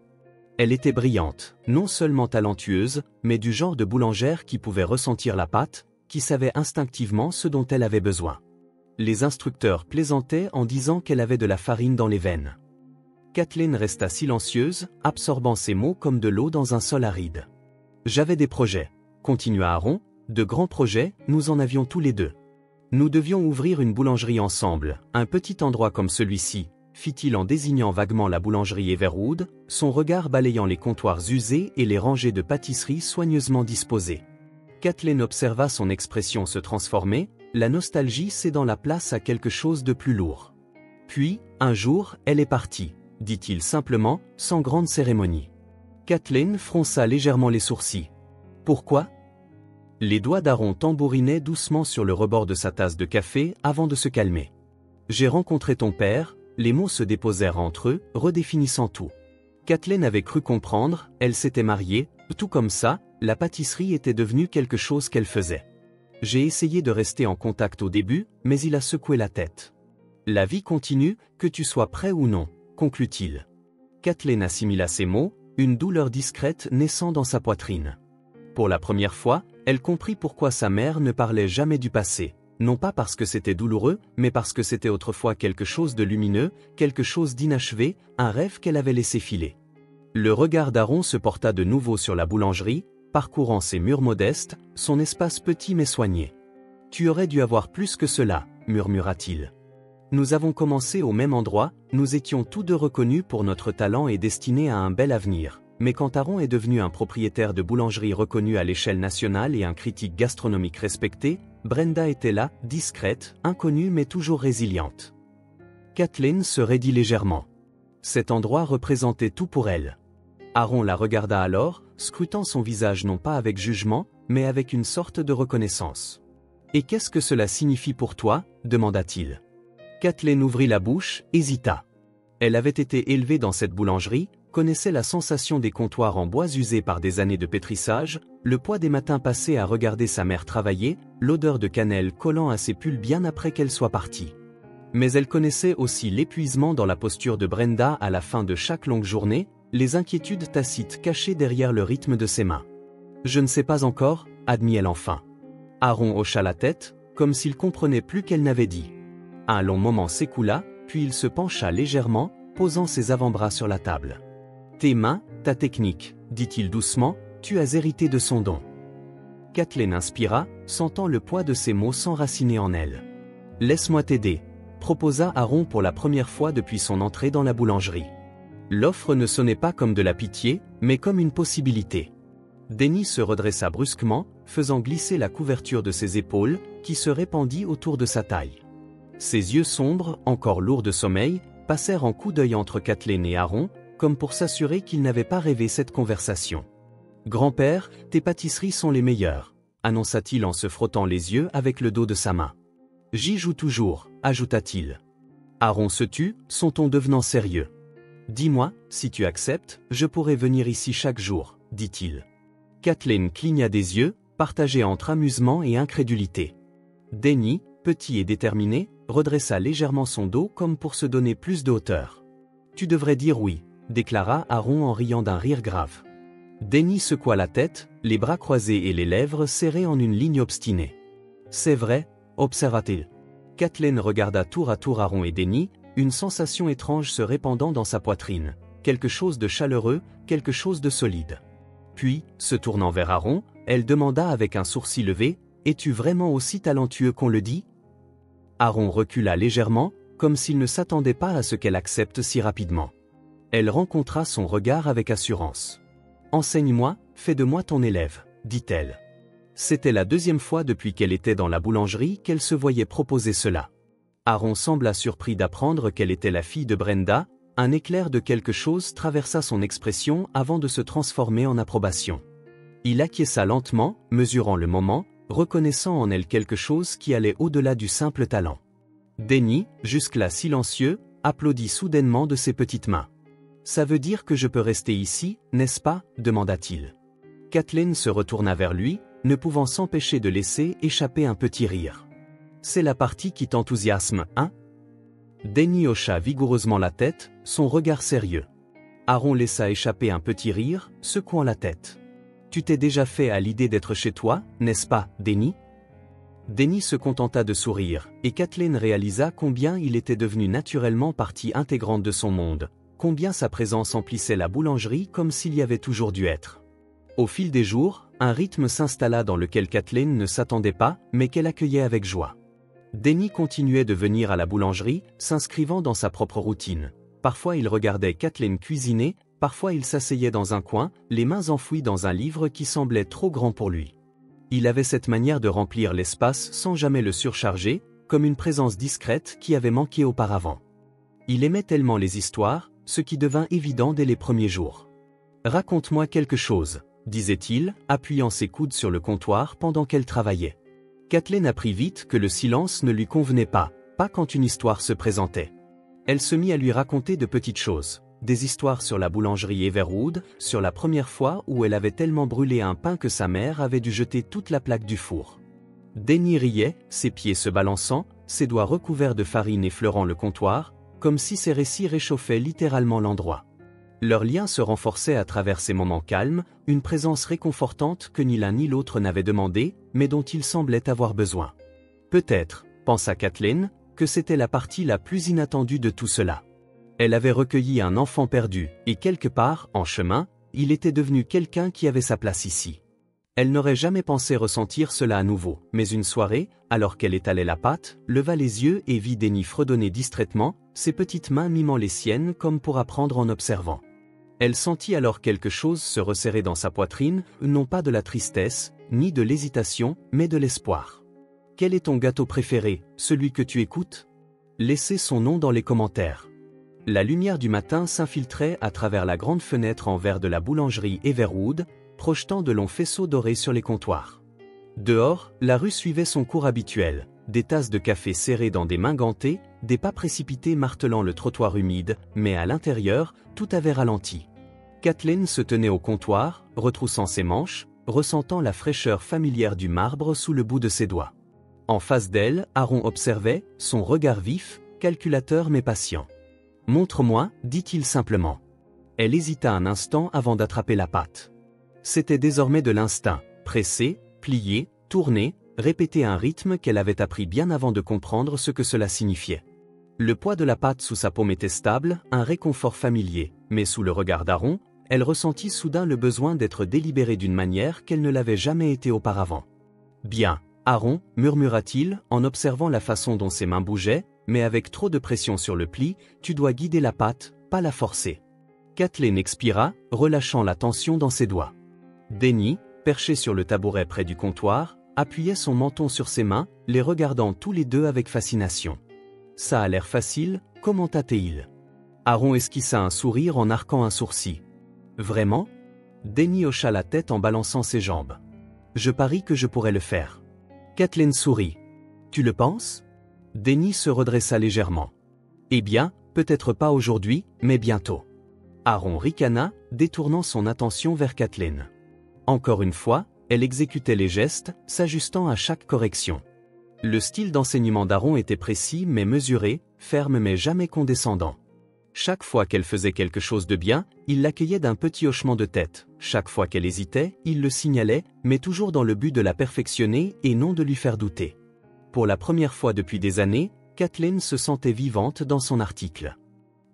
Elle était brillante, non seulement talentueuse, mais du genre de boulangère qui pouvait ressentir la pâte, qui savait instinctivement ce dont elle avait besoin. Les instructeurs plaisantaient en disant qu'elle avait de la farine dans les veines. Kathleen resta silencieuse, absorbant ses mots comme de l'eau dans un sol aride. « J'avais des projets, » continua Aaron, « de grands projets, nous en avions tous les deux. Nous devions ouvrir une boulangerie ensemble, un petit endroit comme celui-ci, fit-il en désignant vaguement la boulangerie Everwood, son regard balayant les comptoirs usés et les rangées de pâtisseries soigneusement disposées. Kathleen observa son expression se transformer, la nostalgie cédant la place à quelque chose de plus lourd. Puis, un jour, elle est partie, dit-il simplement, sans grande cérémonie. Kathleen fronça légèrement les sourcils. Pourquoi ? Les doigts d'Aaron tambourinaient doucement sur le rebord de sa tasse de café avant de se calmer. J'ai rencontré ton père, les mots se déposèrent entre eux, redéfinissant tout. Kathleen avait cru comprendre, elle s'était mariée, tout comme ça, la pâtisserie était devenue quelque chose qu'elle faisait. J'ai essayé de rester en contact au début, mais il a secoué la tête. La vie continue, que tu sois prêt ou non, conclut-il. Kathleen assimila ces mots, une douleur discrète naissant dans sa poitrine. Pour la première fois, elle comprit pourquoi sa mère ne parlait jamais du passé, non pas parce que c'était douloureux, mais parce que c'était autrefois quelque chose de lumineux, quelque chose d'inachevé, un rêve qu'elle avait laissé filer. Le regard d'Aaron se porta de nouveau sur la boulangerie, parcourant ses murs modestes, son espace petit mais soigné. « Tu aurais dû avoir plus que cela, » murmura-t-il. Nous avons commencé au même endroit, nous étions tous deux reconnus pour notre talent et destinés à un bel avenir. Mais quand Aaron est devenu un propriétaire de boulangerie reconnu à l'échelle nationale et un critique gastronomique respecté, Brenda était là, discrète, inconnue mais toujours résiliente. Kathleen se raidit légèrement. Cet endroit représentait tout pour elle. Aaron la regarda alors, scrutant son visage non pas avec jugement, mais avec une sorte de reconnaissance. « Et qu'est-ce que cela signifie pour toi ?» demanda-t-il. Kathleen ouvrit la bouche, hésita. Elle avait été élevée dans cette boulangerie, connaissait la sensation des comptoirs en bois usés par des années de pétrissage, le poids des matins passés à regarder sa mère travailler, l'odeur de cannelle collant à ses pulls bien après qu'elle soit partie. Mais elle connaissait aussi l'épuisement dans la posture de Brenda à la fin de chaque longue journée, les inquiétudes tacites cachées derrière le rythme de ses mains. « Je ne sais pas encore », admit-elle enfin. Aaron hocha la tête, comme s'il comprenait plus qu'elle n'avait dit. Un long moment s'écoula, puis il se pencha légèrement, posant ses avant-bras sur la table. « Tes mains, ta technique, dit-il doucement, tu as hérité de son don. » Kathleen inspira, sentant le poids de ses mots s'enraciner en elle. « Laisse-moi t'aider », proposa Aaron pour la première fois depuis son entrée dans la boulangerie. L'offre ne sonnait pas comme de la pitié, mais comme une possibilité. Denny se redressa brusquement, faisant glisser la couverture de ses épaules, qui se répandit autour de sa taille. Ses yeux sombres, encore lourds de sommeil, passèrent en coup d'œil entre Kathleen et Aaron, comme pour s'assurer qu'ils n'avaient pas rêvé cette conversation. « Grand-père, tes pâtisseries sont les meilleures », annonça-t-il en se frottant les yeux avec le dos de sa main. « J'y joue toujours », ajouta-t-il. Aaron se tut, son ton devenant sérieux. « Dis-moi, si tu acceptes, je pourrai venir ici chaque jour, » dit-il. Kathleen cligna des yeux, partagés entre amusement et incrédulité. Denny, petit et déterminé, redressa légèrement son dos comme pour se donner plus de hauteur. « Tu devrais dire oui, » déclara Aaron en riant d'un rire grave. Denny secoua la tête, les bras croisés et les lèvres serrées en une ligne obstinée. « C'est vrai, » observa-t-il. Kathleen regarda tour à tour Aaron et Denny, une sensation étrange se répandant dans sa poitrine, quelque chose de chaleureux, quelque chose de solide. Puis, se tournant vers Aaron, elle demanda avec un sourcil levé, « Es-tu vraiment aussi talentueux qu'on le dit ?» Aaron recula légèrement, comme s'il ne s'attendait pas à ce qu'elle accepte si rapidement. Elle rencontra son regard avec assurance. « Enseigne-moi, fais de moi ton élève, » dit-elle. C'était la deuxième fois depuis qu'elle était dans la boulangerie qu'elle se voyait proposer cela. Aaron sembla surpris d'apprendre qu'elle était la fille de Brenda, un éclair de quelque chose traversa son expression avant de se transformer en approbation. Il acquiesça lentement, mesurant le moment, reconnaissant en elle quelque chose qui allait au-delà du simple talent. Denny, jusque-là silencieux, applaudit soudainement de ses petites mains. « Ça veut dire que je peux rester ici, n'est-ce pas ?» demanda-t-il. Kathleen se retourna vers lui, ne pouvant s'empêcher de laisser échapper un petit rire. « C'est la partie qui t'enthousiasme, hein ?» Denny hocha vigoureusement la tête, son regard sérieux. Aaron laissa échapper un petit rire, secouant la tête. « Tu t'es déjà fait à l'idée d'être chez toi, n'est-ce pas, Denny ?» Denny se contenta de sourire, et Kathleen réalisa combien il était devenu naturellement partie intégrante de son monde, combien sa présence emplissait la boulangerie comme s'il y avait toujours dû être. Au fil des jours, un rythme s'installa dans lequel Kathleen ne s'attendait pas, mais qu'elle accueillait avec joie. Denny continuait de venir à la boulangerie, s'inscrivant dans sa propre routine. Parfois il regardait Kathleen cuisiner, parfois il s'asseyait dans un coin, les mains enfouies dans un livre qui semblait trop grand pour lui. Il avait cette manière de remplir l'espace sans jamais le surcharger, comme une présence discrète qui avait manqué auparavant. Il aimait tellement les histoires, ce qui devint évident dès les premiers jours. « Raconte-moi quelque chose », disait-il, appuyant ses coudes sur le comptoir pendant qu'elle travaillait. Kathleen apprit vite que le silence ne lui convenait pas quand une histoire se présentait. Elle se mit à lui raconter de petites choses, des histoires sur la boulangerie Everwood, sur la première fois où elle avait tellement brûlé un pain que sa mère avait dû jeter toute la plaque du four. Denny riait, ses pieds se balançant, ses doigts recouverts de farine effleurant le comptoir, comme si ses récits réchauffaient littéralement l'endroit. Leur lien se renforçait à travers ces moments calmes, une présence réconfortante que ni l'un ni l'autre n'avait demandé, mais dont ils semblaient avoir besoin. Peut-être, pensa Kathleen, que c'était la partie la plus inattendue de tout cela. Elle avait recueilli un enfant perdu, et quelque part, en chemin, il était devenu quelqu'un qui avait sa place ici. Elle n'aurait jamais pensé ressentir cela à nouveau, mais une soirée, alors qu'elle étalait la pâte, leva les yeux et vit Denny fredonner distraitement, ses petites mains mimant les siennes comme pour apprendre en observant. Elle sentit alors quelque chose se resserrer dans sa poitrine, non pas de la tristesse, ni de l'hésitation, mais de l'espoir. Quel est ton gâteau préféré, celui que tu écoutes ? Laissez son nom dans les commentaires. La lumière du matin s'infiltrait à travers la grande fenêtre en verre de la boulangerie Everwood, projetant de longs faisceaux dorés sur les comptoirs. Dehors, la rue suivait son cours habituel, des tasses de café serrées dans des mains gantées, des pas précipités martelant le trottoir humide, mais à l'intérieur, tout avait ralenti. Kathleen se tenait au comptoir, retroussant ses manches, ressentant la fraîcheur familière du marbre sous le bout de ses doigts. En face d'elle, Aaron observait, son regard vif, calculateur mais patient. Montre-moi, dit-il simplement. Elle hésita un instant avant d'attraper la pâte. C'était désormais de l'instinct, presser, plier, tourner, répéter un rythme qu'elle avait appris bien avant de comprendre ce que cela signifiait. Le poids de la pâte sous sa paume était stable, un réconfort familier, mais sous le regard d'Aaron, elle ressentit soudain le besoin d'être délibérée d'une manière qu'elle ne l'avait jamais été auparavant. « Bien, Aaron, murmura-t-il en observant la façon dont ses mains bougeaient, mais avec trop de pression sur le pli, tu dois guider la pâte, pas la forcer. » Kathleen expira, relâchant la tension dans ses doigts. Denny, perché sur le tabouret près du comptoir, appuyait son menton sur ses mains, les regardant tous les deux avec fascination. « Ça a l'air facile, commenta-t-il. Aaron esquissa un sourire en arquant un sourcil. « Vraiment ?» Denny hocha la tête en balançant ses jambes. « Je parie que je pourrais le faire. » Kathleen sourit. « Tu le penses ?» Denny se redressa légèrement. « Eh bien, peut-être pas aujourd'hui, mais bientôt. » Aaron ricana, détournant son attention vers Kathleen. Encore une fois, elle exécutait les gestes, s'ajustant à chaque correction. Le style d'enseignement d'Aaron était précis mais mesuré, ferme mais jamais condescendant. Chaque fois qu'elle faisait quelque chose de bien, il l'accueillait d'un petit hochement de tête. Chaque fois qu'elle hésitait, il le signalait, mais toujours dans le but de la perfectionner et non de lui faire douter. Pour la première fois depuis des années, Kathleen se sentait vivante dans son article.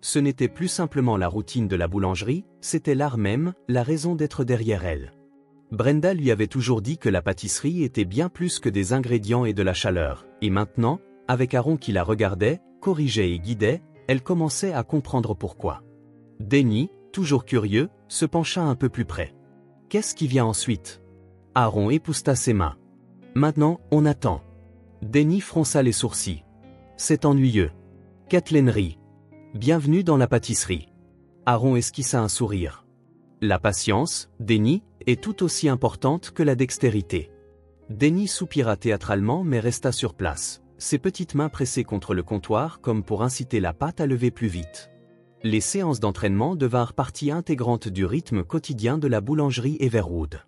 Ce n'était plus simplement la routine de la boulangerie, c'était l'art même, la raison d'être derrière elle. Brenda lui avait toujours dit que la pâtisserie était bien plus que des ingrédients et de la chaleur, et maintenant, avec Aaron qui la regardait, corrigeait et guidait, elle commençait à comprendre pourquoi. Denny, toujours curieux, se pencha un peu plus près. « Qu'est-ce qui vient ensuite ?» Aaron épousta ses mains. « Maintenant, on attend. » Denny fronça les sourcils. « C'est ennuyeux. » Kathleen rit. « Bienvenue dans la pâtisserie. » Aaron esquissa un sourire. « La patience, Denny, est tout aussi importante que la dextérité. » Denny soupira théâtralement mais resta sur place, ses petites mains pressées contre le comptoir comme pour inciter la pâte à lever plus vite. Les séances d'entraînement devinrent partie intégrante du rythme quotidien de la boulangerie Everwood.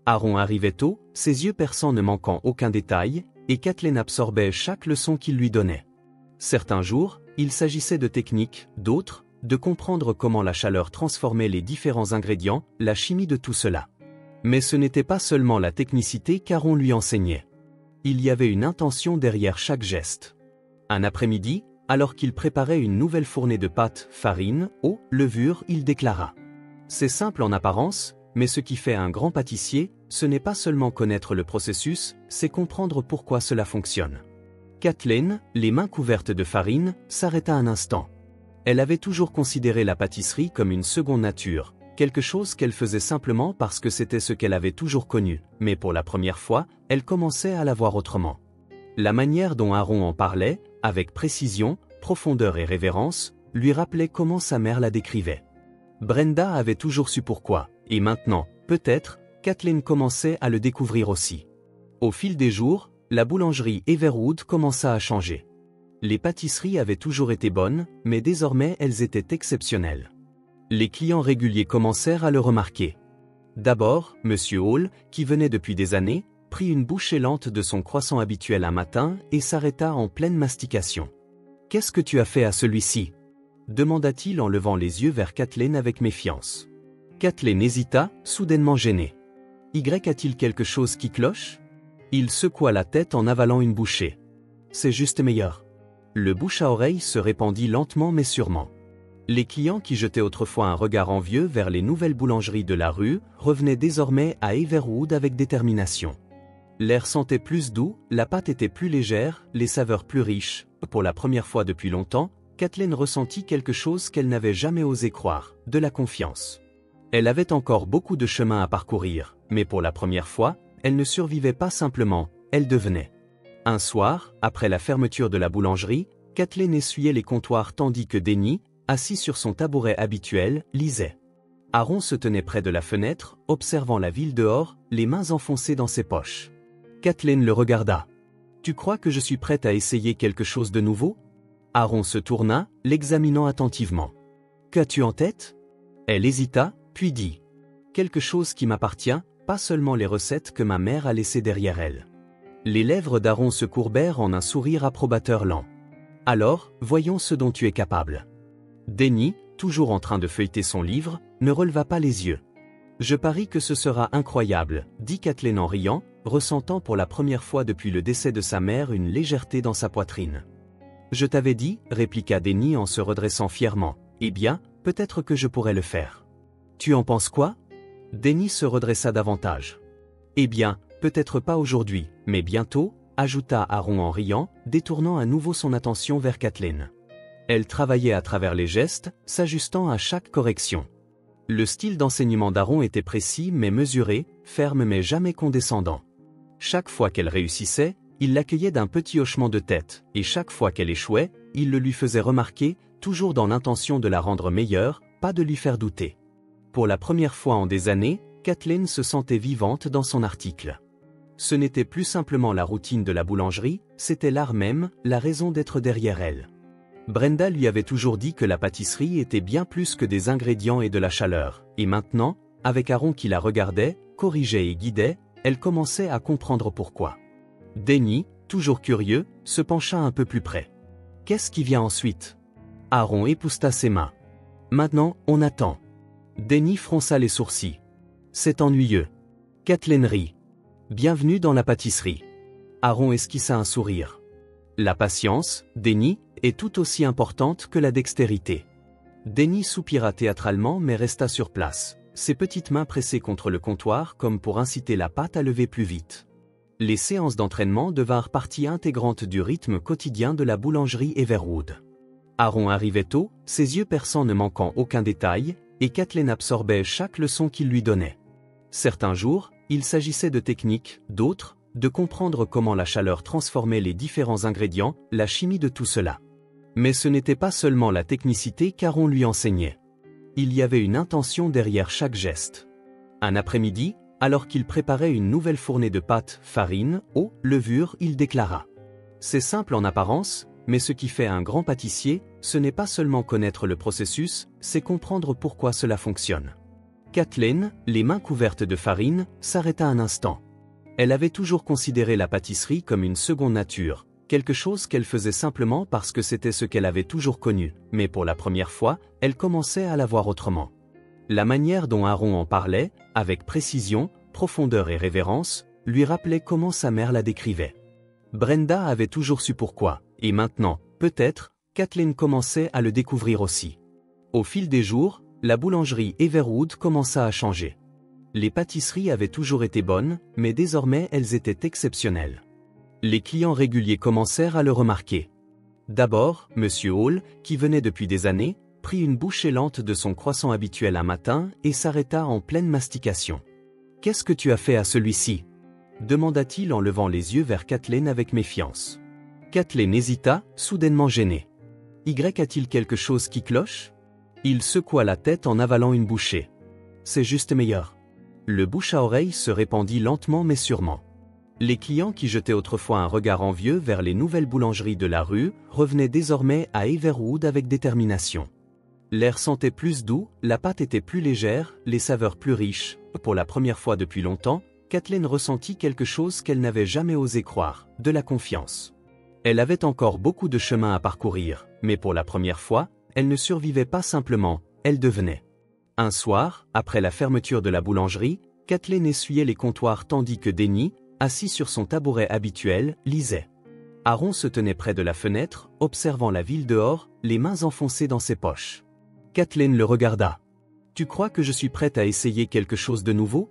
Aaron arrivait tôt, ses yeux perçants ne manquant aucun détail, et Kathleen absorbait chaque leçon qu'il lui donnait. Certains jours, il s'agissait de technique, d'autres, de comprendre comment la chaleur transformait les différents ingrédients, la chimie de tout cela. Mais ce n'était pas seulement la technicité qu'Aaron lui enseignait. Il y avait une intention derrière chaque geste. Un après-midi, alors qu'il préparait une nouvelle fournée de pâtes, farine, eau, levure, il déclara. « C'est simple en apparence, mais ce qui fait un grand pâtissier, ce n'est pas seulement connaître le processus, c'est comprendre pourquoi cela fonctionne. » Kathleen, les mains couvertes de farine, s'arrêta un instant. Elle avait toujours considéré la pâtisserie comme une seconde nature, quelque chose qu'elle faisait simplement parce que c'était ce qu'elle avait toujours connu, mais pour la première fois, elle commençait à la voir autrement. La manière dont Aaron en parlait, avec précision, profondeur et révérence, lui rappelait comment sa mère la décrivait. Brenda avait toujours su pourquoi, et maintenant, peut-être, Kathleen commençait à le découvrir aussi. Au fil des jours, la boulangerie Everwood commença à changer. Les pâtisseries avaient toujours été bonnes, mais désormais elles étaient exceptionnelles. Les clients réguliers commencèrent à le remarquer. D'abord, M. Hall, qui venait depuis des années, prit une bouchée lente de son croissant habituel un matin et s'arrêta en pleine mastication. « Qu'est-ce que tu as fait à celui-ci » demanda-t-il en levant les yeux vers Kathleen avec méfiance. Kathleen hésita, soudainement gênée. « Y a-t-il quelque chose qui cloche » Il secoua la tête en avalant une bouchée. « C'est juste meilleur. » Le bouche à oreille se répandit lentement mais sûrement. Les clients qui jetaient autrefois un regard envieux vers les nouvelles boulangeries de la rue revenaient désormais à Everwood avec détermination. L'air sentait plus doux, la pâte était plus légère, les saveurs plus riches. Pour la première fois depuis longtemps, Kathleen ressentit quelque chose qu'elle n'avait jamais osé croire, de la confiance. Elle avait encore beaucoup de chemin à parcourir, mais pour la première fois, elle ne survivait pas simplement, elle devenait. Un soir, après la fermeture de la boulangerie, Kathleen essuyait les comptoirs tandis que Denny, assis sur son tabouret habituel, lisait. Aaron se tenait près de la fenêtre, observant la ville dehors, les mains enfoncées dans ses poches. Kathleen le regarda. « Tu crois que je suis prête à essayer quelque chose de nouveau ?» Aaron se tourna, l'examinant attentivement. « Qu'as-tu en tête ?» Elle hésita, puis dit. « Quelque chose qui m'appartient, pas seulement les recettes que ma mère a laissées derrière elle. » Les lèvres d'Aaron se courbèrent en un sourire approbateur lent. Alors, voyons ce dont tu es capable. Denny, toujours en train de feuilleter son livre, ne releva pas les yeux. Je parie que ce sera incroyable, dit Kathleen en riant, ressentant pour la première fois depuis le décès de sa mère une légèreté dans sa poitrine. Je t'avais dit, répliqua Denny en se redressant fièrement. Eh bien, peut-être que je pourrais le faire. Tu en penses quoi? Denny se redressa davantage. Eh bien, peut-être pas aujourd'hui, mais bientôt, ajouta Aaron en riant, détournant à nouveau son attention vers Kathleen. Elle travaillait à travers les gestes, s'ajustant à chaque correction. Le style d'enseignement d'Aaron était précis mais mesuré, ferme mais jamais condescendant. Chaque fois qu'elle réussissait, il l'accueillait d'un petit hochement de tête, et chaque fois qu'elle échouait, il le lui faisait remarquer, toujours dans l'intention de la rendre meilleure, pas de lui faire douter. Pour la première fois en des années, Kathleen se sentait vivante dans son article. Ce n'était plus simplement la routine de la boulangerie, c'était l'art même, la raison d'être derrière elle. Brenda lui avait toujours dit que la pâtisserie était bien plus que des ingrédients et de la chaleur, et maintenant, avec Aaron qui la regardait, corrigeait et guidait, elle commençait à comprendre pourquoi. Denny, toujours curieux, se pencha un peu plus près. Qu'est-ce qui vient ensuite? Aaron épousta ses mains. Maintenant, on attend. Denny fronça les sourcils. C'est ennuyeux. Kathleen rit. Bienvenue dans la pâtisserie. Aaron esquissa un sourire. La patience, Denny, est tout aussi importante que la dextérité. Denny soupira théâtralement mais resta sur place, ses petites mains pressées contre le comptoir comme pour inciter la pâte à lever plus vite. Les séances d'entraînement devinrent partie intégrante du rythme quotidien de la boulangerie Everwood. Aaron arrivait tôt, ses yeux perçants ne manquant aucun détail, et Kathleen absorbait chaque leçon qu'il lui donnait. Certains jours, il s'agissait de technique, d'autres, de comprendre comment la chaleur transformait les différents ingrédients, la chimie de tout cela. Mais ce n'était pas seulement la technicité qu'Aaron lui enseignait. Il y avait une intention derrière chaque geste. Un après-midi, alors qu'il préparait une nouvelle fournée de pâtes, farine, eau, levure, il déclara. C'est simple en apparence, mais ce qui fait un grand pâtissier, ce n'est pas seulement connaître le processus, c'est comprendre pourquoi cela fonctionne. Kathleen, les mains couvertes de farine, s'arrêta un instant. Elle avait toujours considéré la pâtisserie comme une seconde nature, quelque chose qu'elle faisait simplement parce que c'était ce qu'elle avait toujours connu, mais pour la première fois, elle commençait à la voir autrement. La manière dont Aaron en parlait, avec précision, profondeur et révérence, lui rappelait comment sa mère la décrivait. Brenda avait toujours su pourquoi, et maintenant, peut-être, Kathleen commençait à le découvrir aussi. Au fil des jours, la boulangerie Everwood commença à changer. Les pâtisseries avaient toujours été bonnes, mais désormais elles étaient exceptionnelles. Les clients réguliers commencèrent à le remarquer. D'abord, Monsieur Hall, qui venait depuis des années, prit une bouchée lente de son croissant habituel un matin et s'arrêta en pleine mastication. « Qu'est-ce que tu as fait à celui-ci » demanda-t-il en levant les yeux vers Kathleen avec méfiance. Kathleen hésita, soudainement gênée. « Y a-t-il quelque chose qui cloche » Il secoua la tête en avalant une bouchée. « C'est juste meilleur. » Le bouche à oreille se répandit lentement mais sûrement. Les clients qui jetaient autrefois un regard envieux vers les nouvelles boulangeries de la rue revenaient désormais à Everwood avec détermination. L'air sentait plus doux, la pâte était plus légère, les saveurs plus riches. Pour la première fois depuis longtemps, Kathleen ressentit quelque chose qu'elle n'avait jamais osé croire, de la confiance. Elle avait encore beaucoup de chemin à parcourir, mais pour la première fois, elle ne survivait pas simplement, elle devenait. Un soir, après la fermeture de la boulangerie, Kathleen essuyait les comptoirs tandis que Denny, assis sur son tabouret habituel, lisait. Aaron se tenait près de la fenêtre, observant la ville dehors, les mains enfoncées dans ses poches. Kathleen le regarda. « Tu crois que je suis prête à essayer quelque chose de nouveau »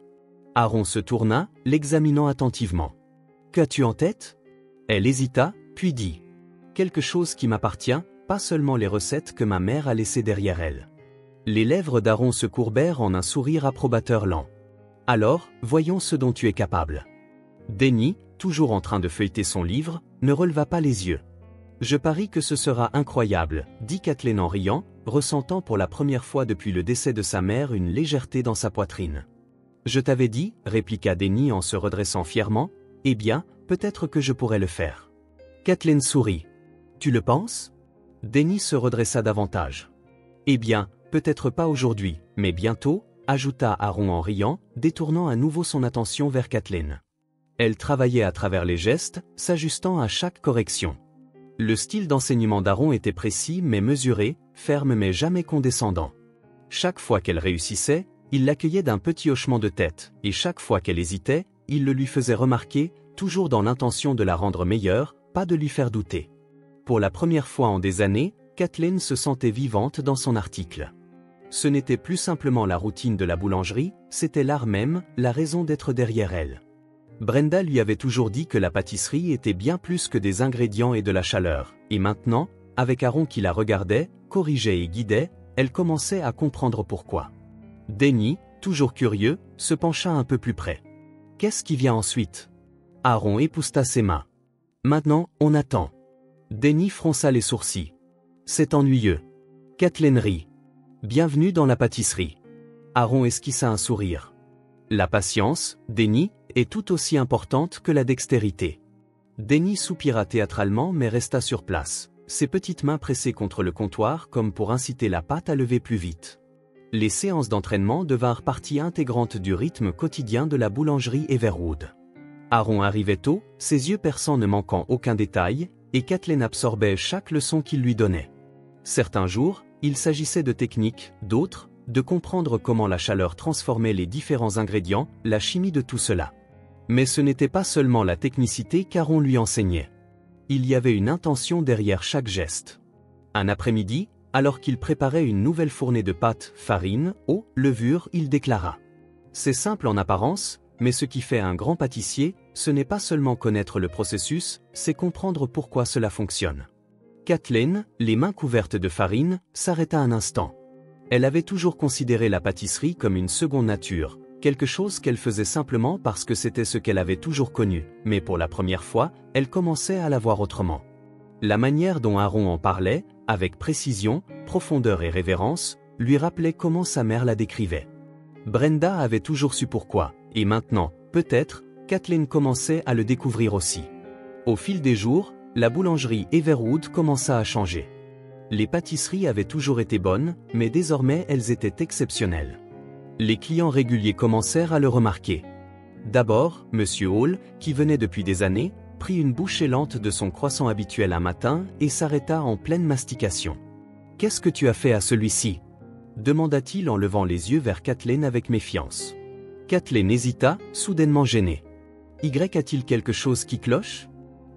Aaron se tourna, l'examinant attentivement. « Qu'as-tu en tête » Elle hésita, puis dit. « Quelque chose qui m'appartient, pas seulement les recettes que ma mère a laissées derrière elle. » Les lèvres d'Aaron se courbèrent en un sourire approbateur lent. « Alors, voyons ce dont tu es capable. » Denny, toujours en train de feuilleter son livre, ne releva pas les yeux. « Je parie que ce sera incroyable, » dit Kathleen en riant, ressentant pour la première fois depuis le décès de sa mère une légèreté dans sa poitrine. « Je t'avais dit, » répliqua Denny en se redressant fièrement, « eh bien, peut-être que je pourrais le faire. » Kathleen sourit. « Tu le penses » Denny se redressa davantage. « Eh bien, peut-être pas aujourd'hui, mais bientôt, » ajouta Aaron en riant, détournant à nouveau son attention vers Kathleen. Elle travaillait à travers les gestes, s'ajustant à chaque correction. Le style d'enseignement d'Aaron était précis mais mesuré, ferme mais jamais condescendant. Chaque fois qu'elle réussissait, il l'accueillait d'un petit hochement de tête, et chaque fois qu'elle hésitait, il le lui faisait remarquer, toujours dans l'intention de la rendre meilleure, pas de lui faire douter. Pour la première fois en des années, Kathleen se sentait vivante dans son article. Ce n'était plus simplement la routine de la boulangerie, c'était l'art même, la raison d'être derrière elle. Brenda lui avait toujours dit que la pâtisserie était bien plus que des ingrédients et de la chaleur, et maintenant, avec Aaron qui la regardait, corrigeait et guidait, elle commençait à comprendre pourquoi. Denny, toujours curieux, se pencha un peu plus près. « Qu'est-ce qui vient ensuite ?» Aaron épousta ses mains. « Maintenant, on attend. » Denny fronça les sourcils. « C'est ennuyeux. » Kathleen rit. « Bienvenue dans la pâtisserie. » Aaron esquissa un sourire. La patience, Denny, est tout aussi importante que la dextérité. Denny soupira théâtralement mais resta sur place, ses petites mains pressées contre le comptoir comme pour inciter la pâte à lever plus vite. Les séances d'entraînement devinrent partie intégrante du rythme quotidien de la boulangerie Everwood. Aaron arrivait tôt, ses yeux perçants ne manquant aucun détail, et Kathleen absorbait chaque leçon qu'il lui donnait. Certains jours, il s'agissait de technique, d'autres, de comprendre comment la chaleur transformait les différents ingrédients, la chimie de tout cela. Mais ce n'était pas seulement la technicité qu'Aaron lui enseignait. Il y avait une intention derrière chaque geste. Un après-midi, alors qu'il préparait une nouvelle fournée de pâte, farine, eau, levure, il déclara. C'est simple en apparence, mais ce qui fait un grand pâtissier, ce n'est pas seulement connaître le processus, c'est comprendre pourquoi cela fonctionne. Kathleen, les mains couvertes de farine, s'arrêta un instant. Elle avait toujours considéré la pâtisserie comme une seconde nature, quelque chose qu'elle faisait simplement parce que c'était ce qu'elle avait toujours connu, mais pour la première fois, elle commençait à la voir autrement. La manière dont Aaron en parlait, avec précision, profondeur et révérence, lui rappelait comment sa mère la décrivait. Brenda avait toujours su pourquoi, et maintenant, peut-être, Kathleen commençait à le découvrir aussi. Au fil des jours, la boulangerie Everwood commença à changer. Les pâtisseries avaient toujours été bonnes, mais désormais elles étaient exceptionnelles. Les clients réguliers commencèrent à le remarquer. D'abord, Monsieur Hall, qui venait depuis des années, prit une bouchée lente de son croissant habituel un matin et s'arrêta en pleine mastication. « Qu'est-ce que tu as fait à celui-ci » demanda-t-il en levant les yeux vers Kathleen avec méfiance. Kathleen hésita, soudainement gênée. « Y a-t-il quelque chose qui cloche »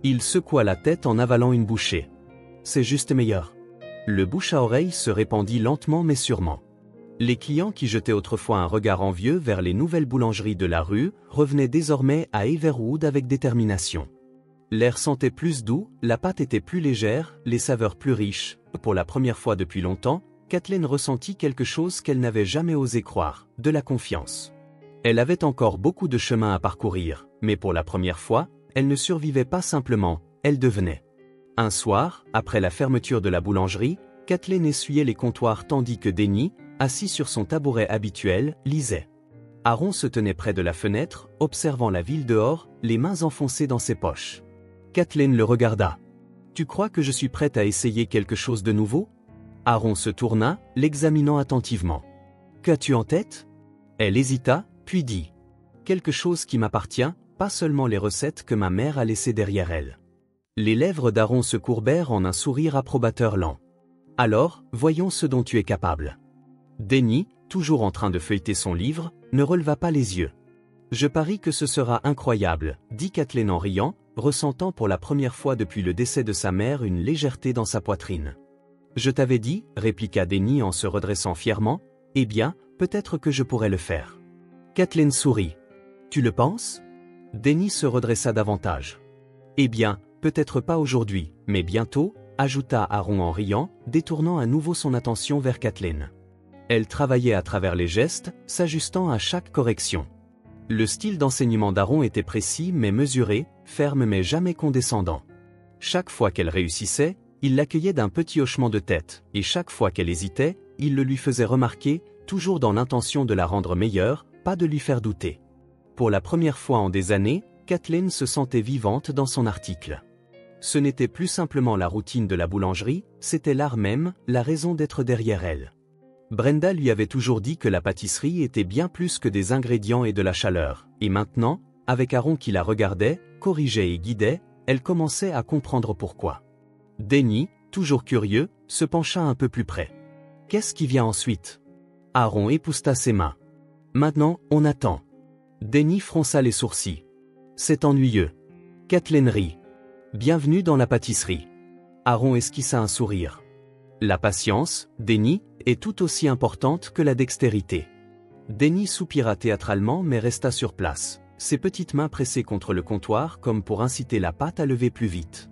Il secoua la tête en avalant une bouchée. « C'est juste meilleur. » Le bouche à oreille se répandit lentement mais sûrement. Les clients qui jetaient autrefois un regard envieux vers les nouvelles boulangeries de la rue revenaient désormais à Everwood avec détermination. L'air sentait plus doux, la pâte était plus légère, les saveurs plus riches. Pour la première fois depuis longtemps, Kathleen ressentit quelque chose qu'elle n'avait jamais osé croire, de la confiance. Elle avait encore beaucoup de chemin à parcourir, mais pour la première fois, elle ne survivait pas simplement, elle devenait. Un soir, après la fermeture de la boulangerie, Kathleen essuyait les comptoirs tandis que Denny, assis sur son tabouret habituel, lisait. Aaron se tenait près de la fenêtre, observant la ville dehors, les mains enfoncées dans ses poches. Kathleen le regarda. « Tu crois que je suis prête à essayer quelque chose de nouveau ?» Aaron se tourna, l'examinant attentivement. « Qu'as-tu en tête ?» Elle hésita, puis dit. « Quelque chose qui m'appartient, pas seulement les recettes que ma mère a laissées derrière elle. » Les lèvres d'Aaron se courbèrent en un sourire approbateur lent. « Alors, voyons ce dont tu es capable. » Denny, toujours en train de feuilleter son livre, ne releva pas les yeux. « Je parie que ce sera incroyable, » dit Kathleen en riant, ressentant pour la première fois depuis le décès de sa mère une légèreté dans sa poitrine. « Je t'avais dit, » répliqua Denny en se redressant fièrement, « eh bien, peut-être que je pourrais le faire. » Kathleen sourit. « Tu le penses ?» Denny se redressa davantage. « Eh bien, peut-être pas aujourd'hui, mais bientôt, » ajouta Aaron en riant, détournant à nouveau son attention vers Kathleen. Elle travaillait à travers les gestes, s'ajustant à chaque correction. Le style d'enseignement d'Aaron était précis mais mesuré, ferme mais jamais condescendant. Chaque fois qu'elle réussissait, il l'accueillait d'un petit hochement de tête, et chaque fois qu'elle hésitait, il le lui faisait remarquer, toujours dans l'intention de la rendre meilleure, pas de lui faire douter. Pour la première fois en des années, Kathleen se sentait vivante dans son article. Ce n'était plus simplement la routine de la boulangerie, c'était l'art même, la raison d'être derrière elle. Brenda lui avait toujours dit que la pâtisserie était bien plus que des ingrédients et de la chaleur, et maintenant, avec Aaron qui la regardait, corrigeait et guidait, elle commençait à comprendre pourquoi. Denny, toujours curieux, se pencha un peu plus près. Qu'est-ce qui vient ensuite? Aaron épousta ses mains. Maintenant, on attend. Denny fronça les sourcils. C'est ennuyeux. Kathleen rit. Bienvenue dans la pâtisserie. Aaron esquissa un sourire. La patience, Denny, est tout aussi importante que la dextérité. Denny soupira théâtralement mais resta sur place, ses petites mains pressées contre le comptoir comme pour inciter la pâte à lever plus vite.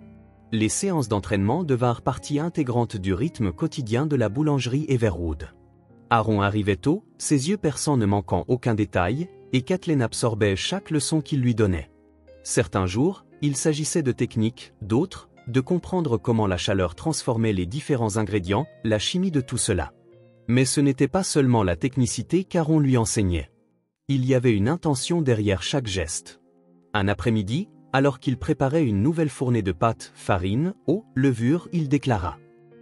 Les séances d'entraînement devinrent partie intégrante du rythme quotidien de la boulangerie Everwood. Aaron arrivait tôt, ses yeux perçants ne manquant aucun détail, et Kathleen absorbait chaque leçon qu'il lui donnait. Certains jours, il s'agissait de technique, d'autres, de comprendre comment la chaleur transformait les différents ingrédients, la chimie de tout cela. Mais ce n'était pas seulement la technicité qu'Aaron lui enseignait. Il y avait une intention derrière chaque geste. Un après-midi, alors qu'il préparait une nouvelle fournée de pâtes, farine, eau, levure, il déclara.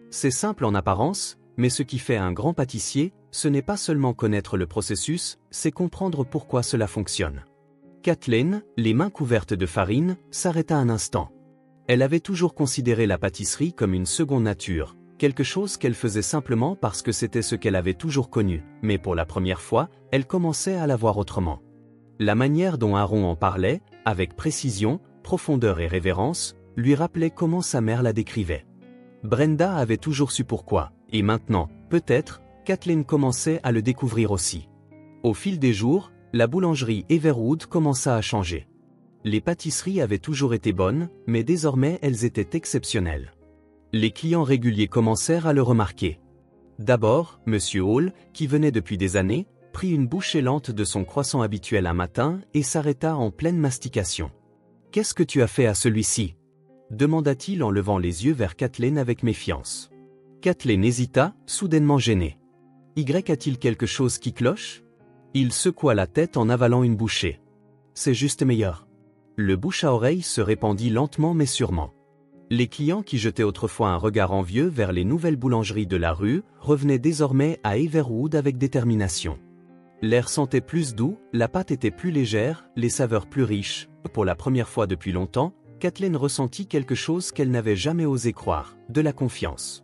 C'est simple en apparence, mais ce qui fait un grand pâtissier, ce n'est pas seulement connaître le processus, c'est comprendre pourquoi cela fonctionne. Kathleen, les mains couvertes de farine, s'arrêta un instant. Elle avait toujours considéré la pâtisserie comme une seconde nature, quelque chose qu'elle faisait simplement parce que c'était ce qu'elle avait toujours connu, mais pour la première fois, elle commençait à la voir autrement. La manière dont Aaron en parlait, avec précision, profondeur et révérence, lui rappelait comment sa mère la décrivait. Brenda avait toujours su pourquoi, et maintenant, peut-être, Kathleen commençait à le découvrir aussi. Au fil des jours, la boulangerie Everwood commença à changer. Les pâtisseries avaient toujours été bonnes, mais désormais elles étaient exceptionnelles. Les clients réguliers commencèrent à le remarquer. D'abord, M. Hall, qui venait depuis des années, prit une bouchée lente de son croissant habituel un matin et s'arrêta en pleine mastication. « Qu'est-ce que tu as fait à celui-ci » demanda-t-il en levant les yeux vers Kathleen avec méfiance. Kathleen hésita, soudainement gênée. « Y a-t-il quelque chose qui cloche » Il secoua la tête en avalant une bouchée. « C'est juste meilleur. » Le bouche à oreille se répandit lentement mais sûrement. Les clients qui jetaient autrefois un regard envieux vers les nouvelles boulangeries de la rue revenaient désormais à Everwood avec détermination. L'air sentait plus doux, la pâte était plus légère, les saveurs plus riches. Pour la première fois depuis longtemps, Kathleen ressentit quelque chose qu'elle n'avait jamais osé croire, de la confiance.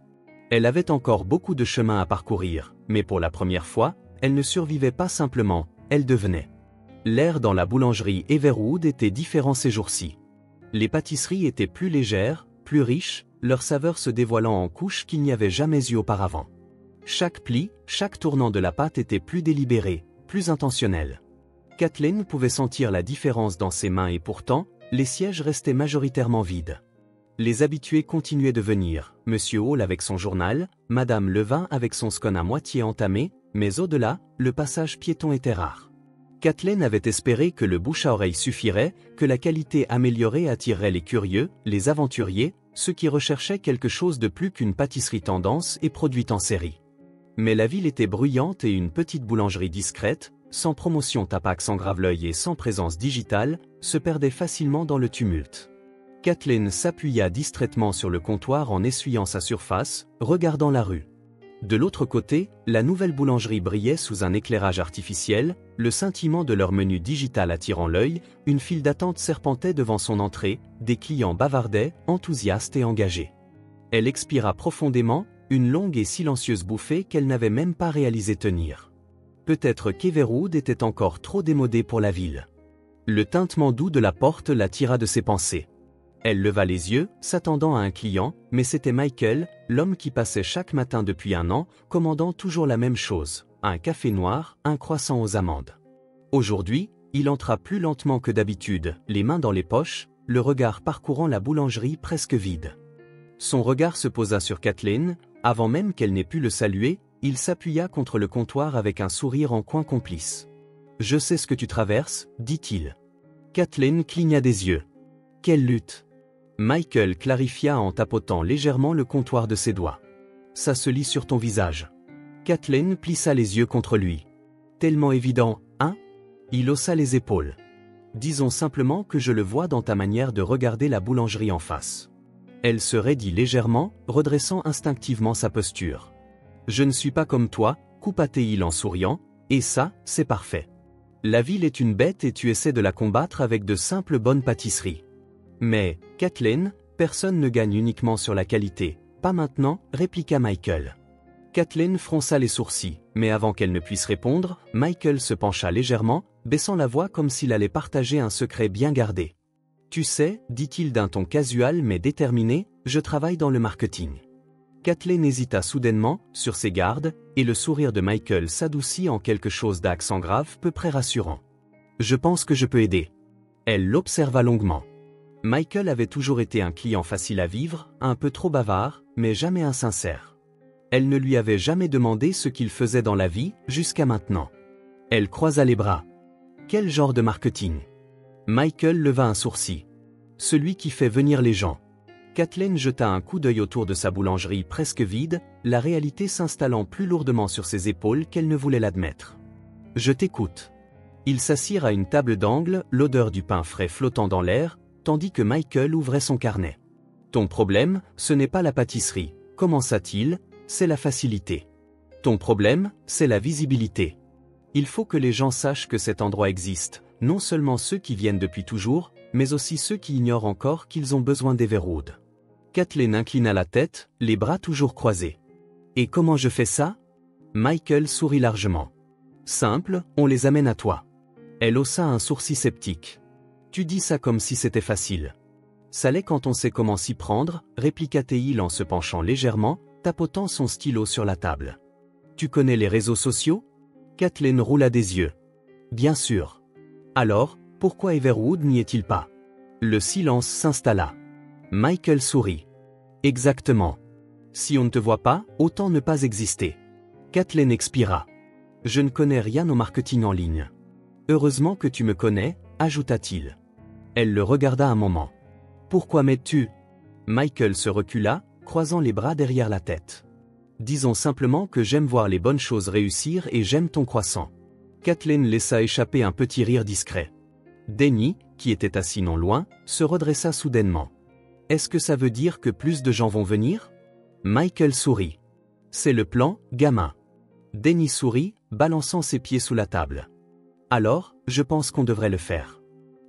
Elle avait encore beaucoup de chemin à parcourir, mais pour la première fois, elle ne survivait pas simplement, elle devenait. L'air dans la boulangerie Everwood était différent ces jours-ci. Les pâtisseries étaient plus légères, plus riches, leurs saveurs se dévoilant en couches qu'il n'y avait jamais eu auparavant. Chaque pli, chaque tournant de la pâte était plus délibéré, plus intentionnel. Kathleen pouvait sentir la différence dans ses mains et pourtant, les sièges restaient majoritairement vides. Les habitués continuaient de venir, M. Hall avec son journal, Mme Levin avec son scone à moitié entamé, mais au-delà, le passage piéton était rare. Kathleen avait espéré que le bouche à oreille suffirait, que la qualité améliorée attirerait les curieux, les aventuriers, ceux qui recherchaient quelque chose de plus qu'une pâtisserie tendance et produite en série. Mais la ville était bruyante et une petite boulangerie discrète, sans promotion tapac, sans grave-l'œil et sans présence digitale, se perdait facilement dans le tumulte. Kathleen s'appuya distraitement sur le comptoir en essuyant sa surface, regardant la rue. De l'autre côté, la nouvelle boulangerie brillait sous un éclairage artificiel, le scintillement de leur menu digital attirant l'œil, une file d'attente serpentait devant son entrée, des clients bavardaient, enthousiastes et engagés. Elle expira profondément, une longue et silencieuse bouffée qu'elle n'avait même pas réalisé tenir. Peut-être qu'Everwood était encore trop démodé pour la ville. Le tintement doux de la porte la tira de ses pensées. Elle leva les yeux, s'attendant à un client, mais c'était Michael, l'homme qui passait chaque matin depuis un an, commandant toujours la même chose, un café noir, un croissant aux amandes. Aujourd'hui, il entra plus lentement que d'habitude, les mains dans les poches, le regard parcourant la boulangerie presque vide. Son regard se posa sur Kathleen, avant même qu'elle n'ait pu le saluer, il s'appuya contre le comptoir avec un sourire en coin complice. « Je sais ce que tu traverses, dit-il. » Kathleen cligna des yeux. « Quelle lutte !» Michael clarifia en tapotant légèrement le comptoir de ses doigts. « Ça se lit sur ton visage. » Kathleen plissa les yeux contre lui. « Tellement évident, hein ?» Il haussa les épaules. « Disons simplement que je le vois dans ta manière de regarder la boulangerie en face. » Elle se raidit légèrement, redressant instinctivement sa posture. « Je ne suis pas comme toi, coupa-t-il en souriant, et ça, c'est parfait. La ville est une bête et tu essaies de la combattre avec de simples bonnes pâtisseries. » Mais, Kathleen, Personne ne gagne uniquement sur la qualité. Pas maintenant, répliqua Michael. Kathleen fronça les sourcils, mais avant qu'elle ne puisse répondre, Michael se pencha légèrement, baissant la voix comme s'il allait partager un secret bien gardé. Tu sais, dit-il d'un ton casual mais déterminé, je travaille dans le marketing. Kathleen hésita soudainement, sur ses gardes, et le sourire de Michael s'adoucit en quelque chose d'accent grave peu près rassurant. Je pense que je peux aider. Elle l'observa longuement. Michael avait toujours été un client facile à vivre, un peu trop bavard, mais jamais insincère. Elle ne lui avait jamais demandé ce qu'il faisait dans la vie, jusqu'à maintenant. Elle croisa les bras. Quel genre de marketing? Michael leva un sourcil. Celui qui fait venir les gens. Kathleen jeta un coup d'œil autour de sa boulangerie presque vide, la réalité s'installant plus lourdement sur ses épaules qu'elle ne voulait l'admettre. Je t'écoute. Ils s'assirent à une table d'angle, l'odeur du pain frais flottant dans l'air, tandis que Michael ouvrait son carnet. Ton problème, ce n'est pas la pâtisserie, commença-t-il, c'est la facilité. Ton problème, c'est la visibilité. Il faut que les gens sachent que cet endroit existe, non seulement ceux qui viennent depuis toujours, mais aussi ceux qui ignorent encore qu'ils ont besoin d'Everwood. Kathleen inclina la tête, les bras toujours croisés. Et comment je fais ça? Michael sourit largement. Simple, on les amène à toi. Elle haussa un sourcil sceptique. Tu dis ça comme si c'était facile. Ça l'est quand on sait comment s'y prendre, répliqua-t-il en se penchant légèrement, tapotant son stylo sur la table. Tu connais les réseaux sociaux? Kathleen roula des yeux. Bien sûr. Alors, pourquoi Everwood n'y est-il pas? Le silence s'installa. Michael sourit. Exactement. Si on ne te voit pas, autant ne pas exister. Kathleen expira. Je ne connais rien au marketing en ligne. Heureusement que tu me connais, ajouta-t-il. Elle le regarda un moment. Pourquoi m'aides-tu? Michael se recula, croisant les bras derrière la tête. Disons simplement que j'aime voir les bonnes choses réussir et j'aime ton croissant. Kathleen laissa échapper un petit rire discret. Denny, qui était assis non loin, se redressa soudainement. Est-ce que ça veut dire que plus de gens vont venir? Michael sourit. C'est le plan, gamin. Denny sourit, balançant ses pieds sous la table. Alors, je pense qu'on devrait le faire.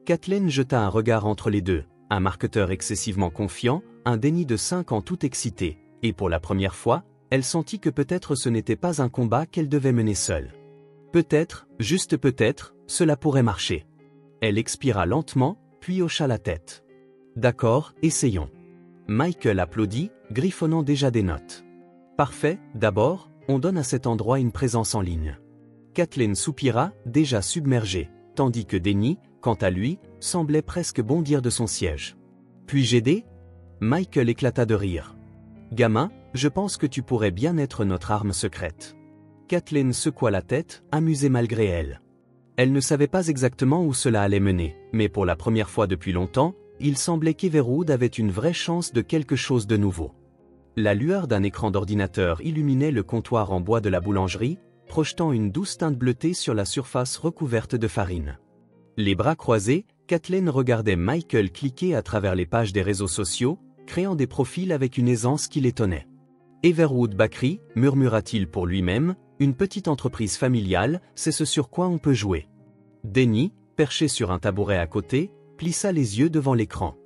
Kathleen jeta un regard entre les deux, un marketeur excessivement confiant, un Denny de 5 ans tout excité, et pour la première fois, elle sentit que peut-être ce n'était pas un combat qu'elle devait mener seule. Peut-être, juste peut-être, cela pourrait marcher. Elle expira lentement, puis hocha la tête. D'accord, essayons. Michael applaudit, griffonnant déjà des notes. Parfait, d'abord, on donne à cet endroit une présence en ligne. Kathleen soupira, déjà submergée, tandis que Denny, quant à lui, semblait presque bondir de son siège. Puis-je aider? Michael éclata de rire. Gamin, je pense que tu pourrais bien être notre arme secrète. Kathleen secoua la tête, amusée malgré elle. Elle ne savait pas exactement où cela allait mener, mais pour la première fois depuis longtemps, il semblait qu'Everwood avait une vraie chance de quelque chose de nouveau. La lueur d'un écran d'ordinateur illuminait le comptoir en bois de la boulangerie, projetant une douce teinte bleutée sur la surface recouverte de farine. Les bras croisés, Kathleen regardait Michael cliquer à travers les pages des réseaux sociaux, créant des profils avec une aisance qui l'étonnait. Everwood Bakery, murmura-t-il pour lui-même, une petite entreprise familiale, c'est ce sur quoi on peut jouer. Denny, perché sur un tabouret à côté, plissa les yeux devant l'écran.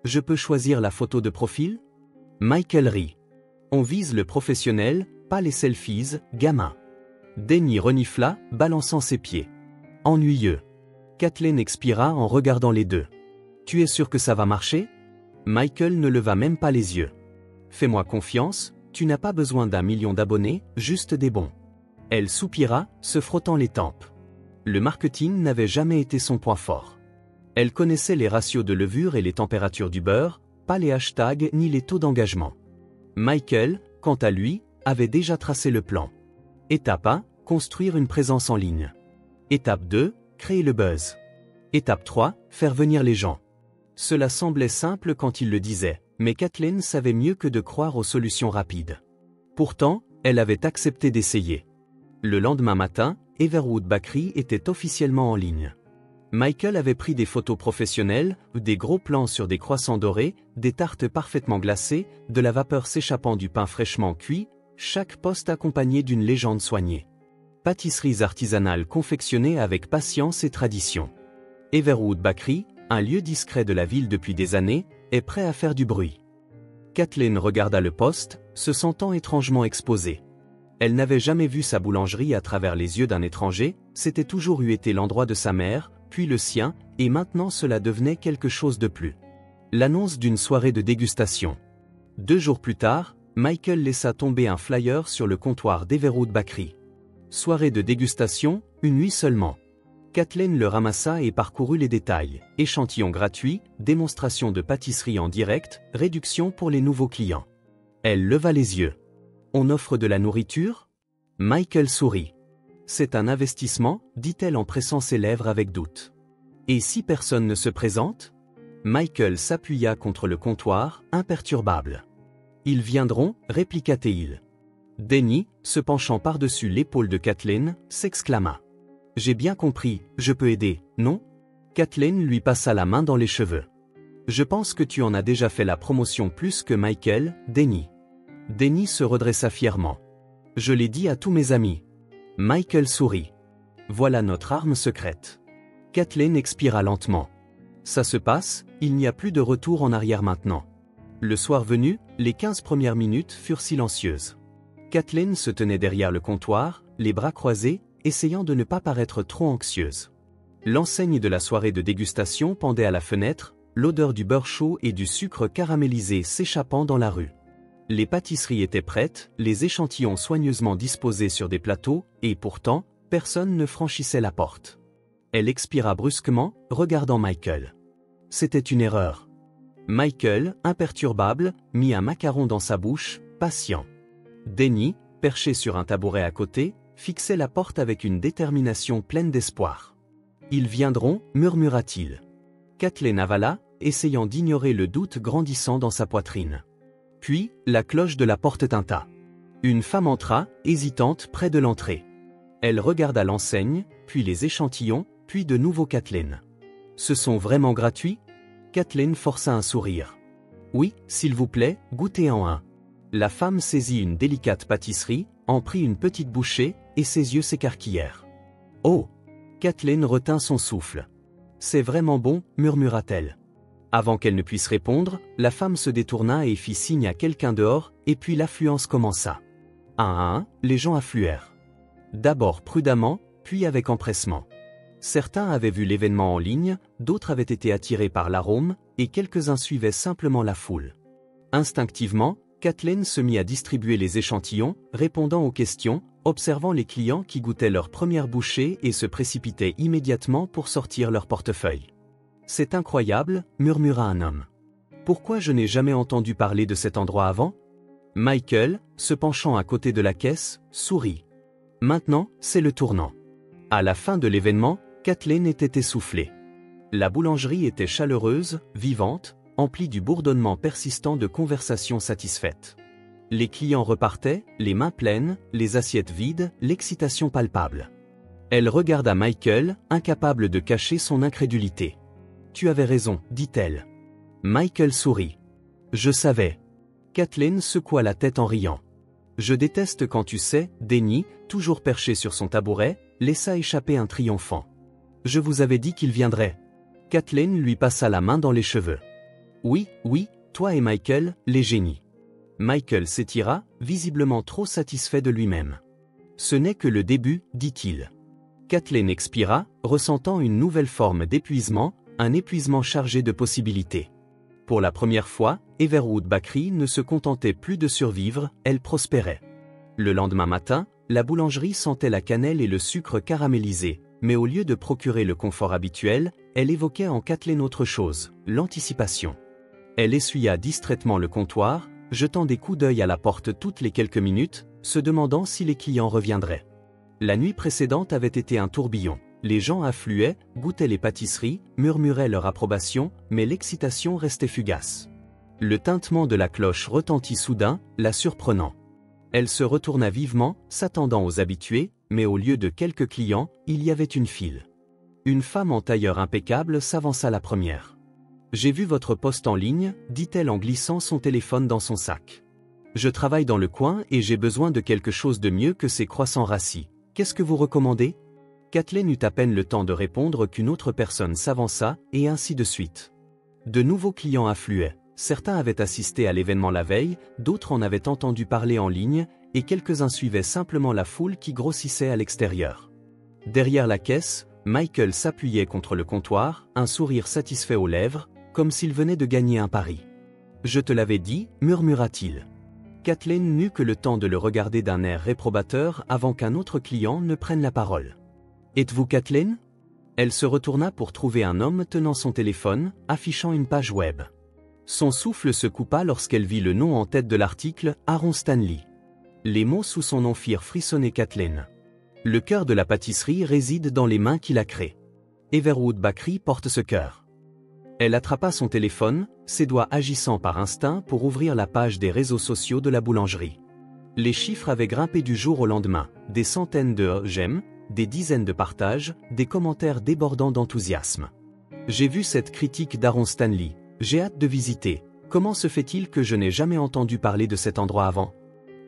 Je peux choisir la photo de profil? Michael rit. On vise le professionnel, pas les selfies, gamin. Denny renifla, balançant ses pieds. Ennuyeux. Kathleen expira en regardant les deux. Tu es sûr que ça va marcher? Michael ne leva même pas les yeux. Fais-moi confiance, tu n'as pas besoin d'1 million d'abonnés, juste des bons. Elle soupira, se frottant les tempes. Le marketing n'avait jamais été son point fort. Elle connaissait les ratios de levure et les températures du beurre, pas les hashtags ni les taux d'engagement. Michael, quant à lui, avait déjà tracé le plan. Étape 1, construire une présence en ligne. Étape 2, créer le buzz. Étape 3, faire venir les gens. Cela semblait simple quand il le disait, mais Kathleen savait mieux que de croire aux solutions rapides. Pourtant, elle avait accepté d'essayer. Le lendemain matin, Everwood Bakery était officiellement en ligne. Michael avait pris des photos professionnelles, des gros plans sur des croissants dorés, des tartes parfaitement glacées, de la vapeur s'échappant du pain fraîchement cuit, chaque poste accompagné d'une légende soignée. Pâtisseries artisanales confectionnées avec patience et tradition. Everwood Bakery, un lieu discret de la ville depuis des années, est prêt à faire du bruit. Kathleen regarda le poste, se sentant étrangement exposée. Elle n'avait jamais vu sa boulangerie à travers les yeux d'un étranger, c'était toujours eu été l'endroit de sa mère, puis le sien, et maintenant cela devenait quelque chose de plus. L'annonce d'une soirée de dégustation. 2 jours plus tard, Michael laissa tomber un flyer sur le comptoir d'Everwood Bakery. Soirée de dégustation, une nuit seulement. Kathleen le ramassa et parcourut les détails. Échantillon gratuit, démonstration de pâtisserie en direct, réduction pour les nouveaux clients. Elle leva les yeux. On offre de la nourriture? Michael sourit. C'est un investissement, dit-elle en pressant ses lèvres avec doute. Et si personne ne se présente? Michael s'appuya contre le comptoir, imperturbable. Ils viendront, répliqua-t-il. Denny, se penchant par-dessus l'épaule de Kathleen, s'exclama. J'ai bien compris, je peux aider, non? Kathleen lui passa la main dans les cheveux. Je pense que tu en as déjà fait la promotion plus que Michael, Denny. Denny se redressa fièrement. Je l'ai dit à tous mes amis. Michael sourit. Voilà notre arme secrète. Kathleen expira lentement. Ça se passe, il n'y a plus de retour en arrière maintenant. Le soir venu, les 15 premières minutes furent silencieuses. Kathleen se tenait derrière le comptoir, les bras croisés, essayant de ne pas paraître trop anxieuse. L'enseigne de la soirée de dégustation pendait à la fenêtre, l'odeur du beurre chaud et du sucre caramélisé s'échappant dans la rue. Les pâtisseries étaient prêtes, les échantillons soigneusement disposés sur des plateaux, et pourtant, personne ne franchissait la porte. Elle expira brusquement, regardant Michael. C'était une erreur. Michael, imperturbable, mit un macaron dans sa bouche, patient. Denny, perché sur un tabouret à côté, fixait la porte avec une détermination pleine d'espoir. Ils viendront, murmura-t-il. Kathleen avala, essayant d'ignorer le doute grandissant dans sa poitrine. Puis, la cloche de la porte tinta. Une femme entra, hésitante près de l'entrée. Elle regarda l'enseigne, puis les échantillons, puis de nouveau Kathleen. Ce sont vraiment gratuits? Kathleen força un sourire. Oui, s'il vous plaît, goûtez en un. La femme saisit une délicate pâtisserie, en prit une petite bouchée, et ses yeux s'écarquillèrent. Oh! Kathleen retint son souffle. C'est vraiment bon, murmura-t-elle. Avant qu'elle ne puisse répondre, la femme se détourna et fit signe à quelqu'un dehors, et puis l'affluence commença. Un à un, les gens affluèrent. D'abord prudemment, puis avec empressement. Certains avaient vu l'événement en ligne, d'autres avaient été attirés par l'arôme, et quelques-uns suivaient simplement la foule. Instinctivement, Kathleen se mit à distribuer les échantillons, répondant aux questions, observant les clients qui goûtaient leur première bouchée et se précipitaient immédiatement pour sortir leur portefeuille. « C'est incroyable », murmura un homme. « Pourquoi je n'ai jamais entendu parler de cet endroit avant ?» Michael, se penchant à côté de la caisse, sourit. « Maintenant, c'est le tournant. » À la fin de l'événement, Kathleen était essoufflée. La boulangerie était chaleureuse, vivante, emplie du bourdonnement persistant de conversations satisfaites. Les clients repartaient, les mains pleines, les assiettes vides, l'excitation palpable. Elle regarda Michael, incapable de cacher son incrédulité. « Tu avais raison, dit-elle. » Michael sourit. « Je savais. » Kathleen secoua la tête en riant. « Je déteste quand tu sais, Denny, toujours perché sur son tabouret, laissa échapper un triomphant. Je vous avais dit qu'il viendrait. » Kathleen lui passa la main dans les cheveux. « Oui, oui, toi et Michael, les génies. » Michael s'étira, visiblement trop satisfait de lui-même. « Ce n'est que le début, dit-il. » Kathleen expira, ressentant une nouvelle forme d'épuisement, un épuisement chargé de possibilités. Pour la première fois, Everwood Bakery ne se contentait plus de survivre, elle prospérait. Le lendemain matin, la boulangerie sentait la cannelle et le sucre caramélisé, mais au lieu de procurer le confort habituel, elle évoquait en Kathleen autre chose, l'anticipation. Elle essuya distraitement le comptoir, jetant des coups d'œil à la porte toutes les quelques minutes, se demandant si les clients reviendraient. La nuit précédente avait été un tourbillon. Les gens affluaient, goûtaient les pâtisseries, murmuraient leur approbation, mais l'excitation restait fugace. Le tintement de la cloche retentit soudain, la surprenant. Elle se retourna vivement, s'attendant aux habitués, mais au lieu de quelques clients, il y avait une file. Une femme en tailleur impeccable s'avança la première. « J'ai vu votre poste en ligne, » dit-elle en glissant son téléphone dans son sac. « Je travaille dans le coin et j'ai besoin de quelque chose de mieux que ces croissants rassis. Qu'est-ce que vous recommandez ?» Kathleen eut à peine le temps de répondre qu'une autre personne s'avança, et ainsi de suite. De nouveaux clients affluaient. Certains avaient assisté à l'événement la veille, d'autres en avaient entendu parler en ligne, et quelques-uns suivaient simplement la foule qui grossissait à l'extérieur. Derrière la caisse, Michael s'appuyait contre le comptoir, un sourire satisfait aux lèvres, comme s'il venait de gagner un pari. « Je te l'avais dit » murmura-t-il. Kathleen n'eut que le temps de le regarder d'un air réprobateur avant qu'un autre client ne prenne la parole. « Êtes-vous Kathleen ?» Elle se retourna pour trouver un homme tenant son téléphone, affichant une page web. Son souffle se coupa lorsqu'elle vit le nom en tête de l'article, Aaron Stanley. Les mots sous son nom firent frissonner Kathleen. Le cœur de la pâtisserie réside dans les mains qui la créent. Everwood Bakery porte ce cœur. Elle attrapa son téléphone, ses doigts agissant par instinct pour ouvrir la page des réseaux sociaux de la boulangerie. Les chiffres avaient grimpé du jour au lendemain, des centaines de j'aime, des dizaines de partages, des commentaires débordants d'enthousiasme. J'ai vu cette critique d'Aaron Stanley, j'ai hâte de visiter. Comment se fait-il que je n'ai jamais entendu parler de cet endroit avant?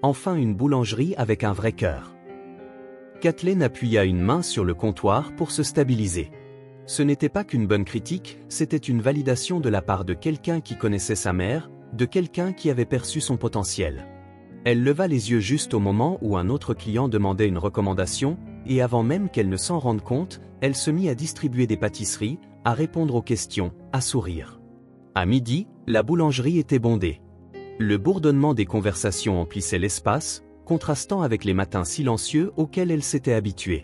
Enfin une boulangerie avec un vrai cœur. Kathleen appuya une main sur le comptoir pour se stabiliser. Ce n'était pas qu'une bonne critique, c'était une validation de la part de quelqu'un qui connaissait sa mère, de quelqu'un qui avait perçu son potentiel. Elle leva les yeux juste au moment où un autre client demandait une recommandation, et avant même qu'elle ne s'en rende compte, elle se mit à distribuer des pâtisseries, à répondre aux questions, à sourire. À midi, la boulangerie était bondée. Le bourdonnement des conversations emplissait l'espace, contrastant avec les matins silencieux auxquels elle s'était habituée.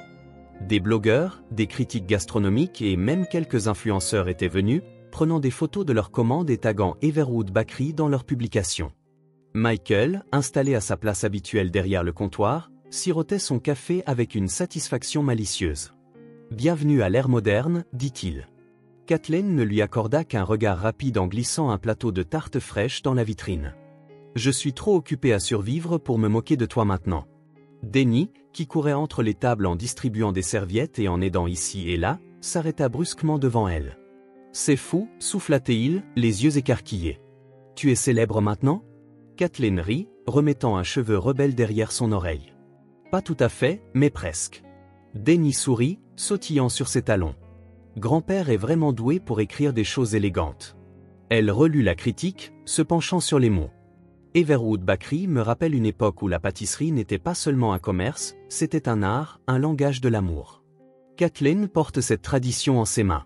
Des blogueurs, des critiques gastronomiques et même quelques influenceurs étaient venus, prenant des photos de leurs commandes et taguant Everwood Bakery dans leurs publications. Michael, installé à sa place habituelle derrière le comptoir, sirotait son café avec une satisfaction malicieuse. « Bienvenue à l'ère moderne », dit-il. Kathleen ne lui accorda qu'un regard rapide en glissant un plateau de tartes fraîches dans la vitrine. « Je suis trop occupé à survivre pour me moquer de toi maintenant. » Denny, qui courait entre les tables en distribuant des serviettes et en aidant ici et là, s'arrêta brusquement devant elle. « C'est fou » souffla-t-il, les yeux écarquillés. « Tu es célèbre maintenant ?» Kathleen rit, remettant un cheveu rebelle derrière son oreille. « Pas tout à fait, mais presque. » Denny sourit, sautillant sur ses talons. « Grand-père est vraiment doué pour écrire des choses élégantes. » Elle relut la critique, se penchant sur les mots. Everwood Bakery me rappelle une époque où la pâtisserie n'était pas seulement un commerce, c'était un art, un langage de l'amour. Kathleen porte cette tradition en ses mains.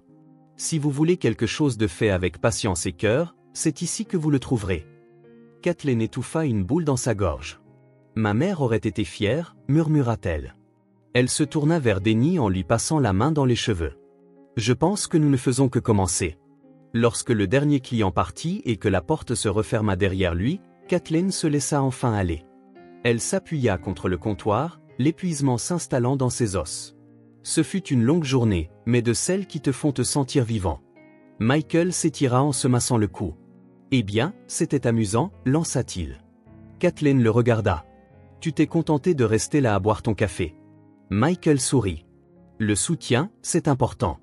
Si vous voulez quelque chose de fait avec patience et cœur, c'est ici que vous le trouverez. Kathleen étouffa une boule dans sa gorge. « Ma mère aurait été fière », murmura-t-elle. Elle se tourna vers Denny en lui passant la main dans les cheveux. « Je pense que nous ne faisons que commencer. » Lorsque le dernier client partit et que la porte se referma derrière lui, Kathleen se laissa enfin aller. Elle s'appuya contre le comptoir, l'épuisement s'installant dans ses os. Ce fut une longue journée, mais de celles qui te font te sentir vivant. Michael s'étira en se massant le cou. « Eh bien, c'était amusant » lança-t-il. Kathleen le regarda. « Tu t'es contenté de rester là à boire ton café. » Michael sourit. « Le soutien, c'est important. »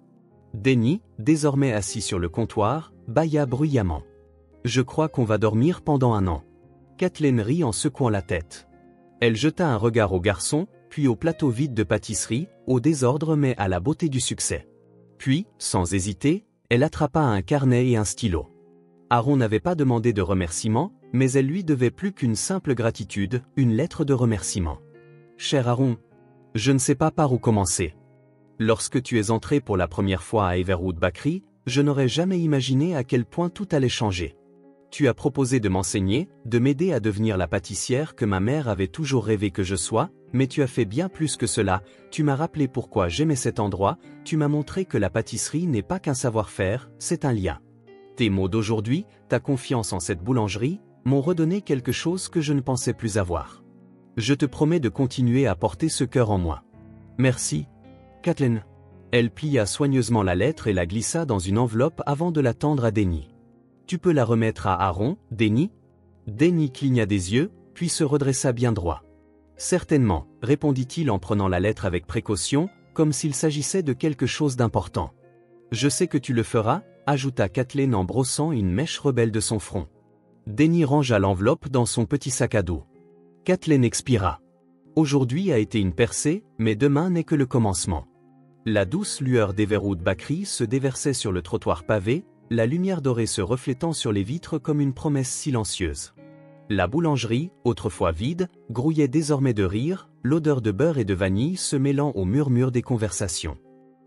Denny, désormais assis sur le comptoir, bâilla bruyamment. « Je crois qu'on va dormir pendant un an. » Kathleen rit en secouant la tête. Elle jeta un regard au garçon, puis au plateau vide de pâtisserie, au désordre mais à la beauté du succès. Puis, sans hésiter, elle attrapa un carnet et un stylo. Aaron n'avait pas demandé de remerciement, mais elle lui devait plus qu'une simple gratitude, une lettre de remerciement. « Cher Aaron, je ne sais pas par où commencer. Lorsque tu es entré pour la première fois à Everwood Bakery, je n'aurais jamais imaginé à quel point tout allait changer. Tu as proposé de m'enseigner, de m'aider à devenir la pâtissière que ma mère avait toujours rêvé que je sois, mais tu as fait bien plus que cela, tu m'as rappelé pourquoi j'aimais cet endroit, tu m'as montré que la pâtisserie n'est pas qu'un savoir-faire, c'est un lien. Tes mots d'aujourd'hui, ta confiance en cette boulangerie, m'ont redonné quelque chose que je ne pensais plus avoir. Je te promets de continuer à porter ce cœur en moi. Merci. Kathleen. » Elle plia soigneusement la lettre et la glissa dans une enveloppe avant de la tendre à Denny. « Tu peux la remettre à Aaron, Denny ?» Denny cligna des yeux, puis se redressa bien droit. « Certainement, » répondit-il en prenant la lettre avec précaution, comme s'il s'agissait de quelque chose d'important. « Je sais que tu le feras » ajouta Kathleen en brossant une mèche rebelle de son front. Denny rangea l'enveloppe dans son petit sac à dos. Kathleen expira. Aujourd'hui a été une percée, mais demain n'est que le commencement. La douce lueur d'Everwood Bakery se déversait sur le trottoir pavé, la lumière dorée se reflétant sur les vitres comme une promesse silencieuse. La boulangerie, autrefois vide, grouillait désormais de rire, l'odeur de beurre et de vanille se mêlant au murmure des conversations.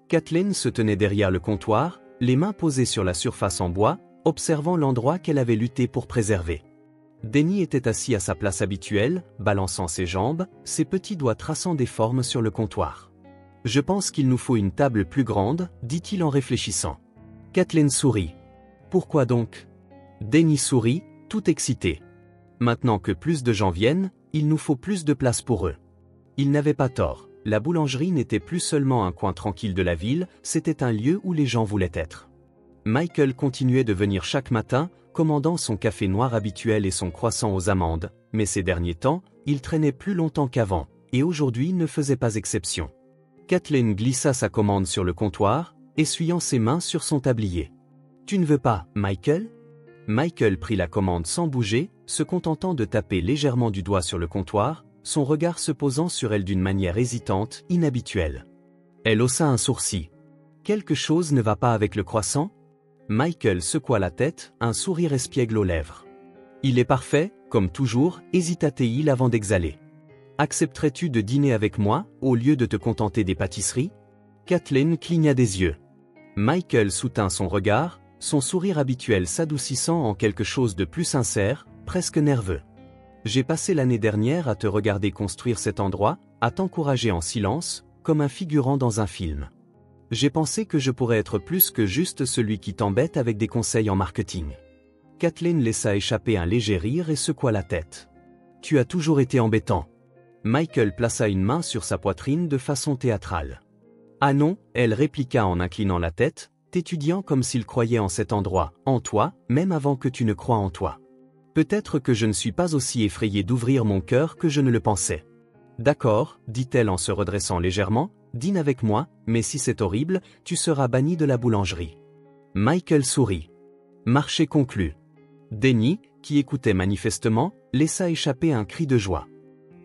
Kathleen se tenait derrière le comptoir, les mains posées sur la surface en bois, observant l'endroit qu'elle avait lutté pour préserver. Denny était assis à sa place habituelle, balançant ses jambes, ses petits doigts traçant des formes sur le comptoir. « Je pense qu'il nous faut une table plus grande, dit-il en réfléchissant. Kathleen sourit. « Pourquoi donc ?» Denny sourit, tout excité. « Maintenant que plus de gens viennent, il nous faut plus de place pour eux. » Il n'avait pas tort, la boulangerie n'était plus seulement un coin tranquille de la ville, c'était un lieu où les gens voulaient être. Michael continuait de venir chaque matin, commandant son café noir habituel et son croissant aux amandes, mais ces derniers temps, il traînait plus longtemps qu'avant, et aujourd'hui ne faisait pas exception. Kathleen glissa sa commande sur le comptoir, essuyant ses mains sur son tablier. « Tu ne veux pas, Michael ?» Michael prit la commande sans bouger, se contentant de taper légèrement du doigt sur le comptoir, son regard se posant sur elle d'une manière hésitante, inhabituelle. Elle haussa un sourcil. « Quelque chose ne va pas avec le croissant ?» Michael secoua la tête, un sourire espiègle aux lèvres. « Il est parfait, comme toujours, hésita-t-il avant d'exhaler. Accepterais-tu de dîner avec moi, au lieu de te contenter des pâtisseries ?» Kathleen cligna des yeux. Michael soutint son regard, son sourire habituel s'adoucissant en quelque chose de plus sincère, presque nerveux. « J'ai passé l'année dernière à te regarder construire cet endroit, à t'encourager en silence, comme un figurant dans un film. J'ai pensé que je pourrais être plus que juste celui qui t'embête avec des conseils en marketing. » Kathleen laissa échapper un léger rire et secoua la tête. « Tu as toujours été embêtant. » Michael plaça une main sur sa poitrine de façon théâtrale. « Ah non, » elle répliqua en inclinant la tête, t'étudiant comme s'il croyait en cet endroit, en toi, même avant que tu ne crois en toi. Peut-être que je ne suis pas aussi effrayé d'ouvrir mon cœur que je ne le pensais. D'accord, dit-elle en se redressant légèrement, dîne avec moi, mais si c'est horrible, tu seras banni de la boulangerie. Michael sourit. Marché conclu. Denny, qui écoutait manifestement, laissa échapper un cri de joie.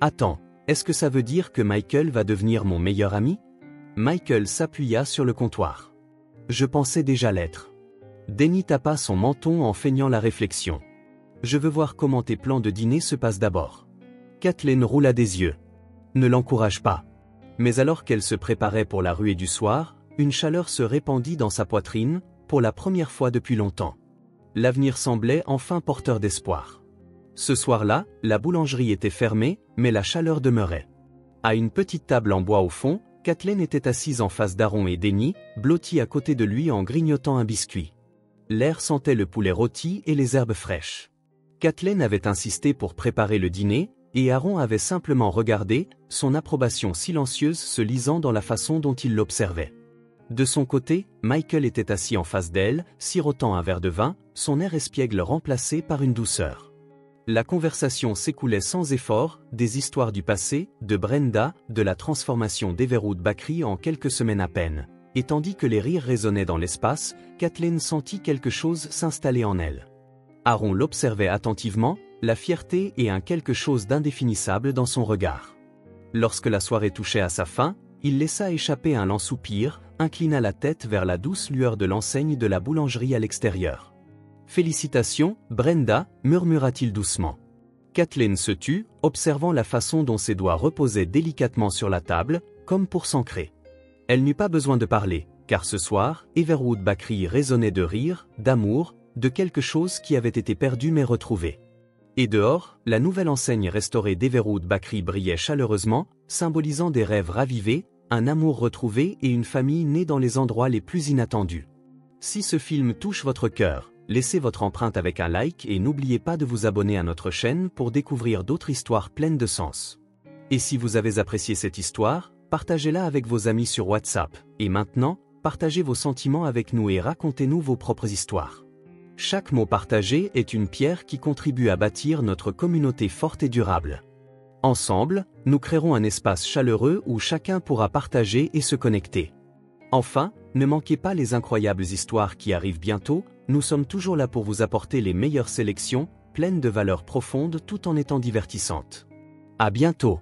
Attends, est-ce que ça veut dire que Michael va devenir mon meilleur ami? Michael s'appuya sur le comptoir. Je pensais déjà l'être. Denny tapa son menton en feignant la réflexion. Je veux voir comment tes plans de dîner se passent d'abord. Kathleen roula des yeux. Ne l'encourage pas. Mais alors qu'elle se préparait pour la ruée du soir, une chaleur se répandit dans sa poitrine, pour la première fois depuis longtemps. L'avenir semblait enfin porteur d'espoir. Ce soir-là, la boulangerie était fermée, mais la chaleur demeurait. À une petite table en bois au fond, Kathleen était assise en face d'Aaron et Denny, blottis à côté de lui en grignotant un biscuit. L'air sentait le poulet rôti et les herbes fraîches. Kathleen avait insisté pour préparer le dîner, et Aaron avait simplement regardé, son approbation silencieuse se lisant dans la façon dont il l'observait. De son côté, Michael était assis en face d'elle, sirotant un verre de vin, son air espiègle remplacé par une douceur. La conversation s'écoulait sans effort, des histoires du passé, de Brenda, de la transformation d'Everwood Bakery en quelques semaines à peine. Et tandis que les rires résonnaient dans l'espace, Kathleen sentit quelque chose s'installer en elle. Aaron l'observait attentivement, la fierté et un quelque chose d'indéfinissable dans son regard. Lorsque la soirée touchait à sa fin, il laissa échapper un lent soupir, inclina la tête vers la douce lueur de l'enseigne de la boulangerie à l'extérieur. « Félicitations, Brenda » murmura-t-il doucement. Kathleen se tut, observant la façon dont ses doigts reposaient délicatement sur la table, comme pour s'ancrer. Elle n'eut pas besoin de parler, car ce soir, Everwood Bakery résonnait de rire, d'amour, de quelque chose qui avait été perdu mais retrouvé. Et dehors, la nouvelle enseigne restaurée d'Everwood Bakery brillait chaleureusement, symbolisant des rêves ravivés, un amour retrouvé et une famille née dans les endroits les plus inattendus. Si ce film touche votre cœur, laissez votre empreinte avec un like et n'oubliez pas de vous abonner à notre chaîne pour découvrir d'autres histoires pleines de sens. Et si vous avez apprécié cette histoire, partagez-la avec vos amis sur WhatsApp. Et maintenant, partagez vos sentiments avec nous et racontez-nous vos propres histoires. Chaque mot partagé est une pierre qui contribue à bâtir notre communauté forte et durable. Ensemble, nous créerons un espace chaleureux où chacun pourra partager et se connecter. Enfin, ne manquez pas les incroyables histoires qui arrivent bientôt, nous sommes toujours là pour vous apporter les meilleures sélections, pleines de valeurs profondes tout en étant divertissantes. À bientôt!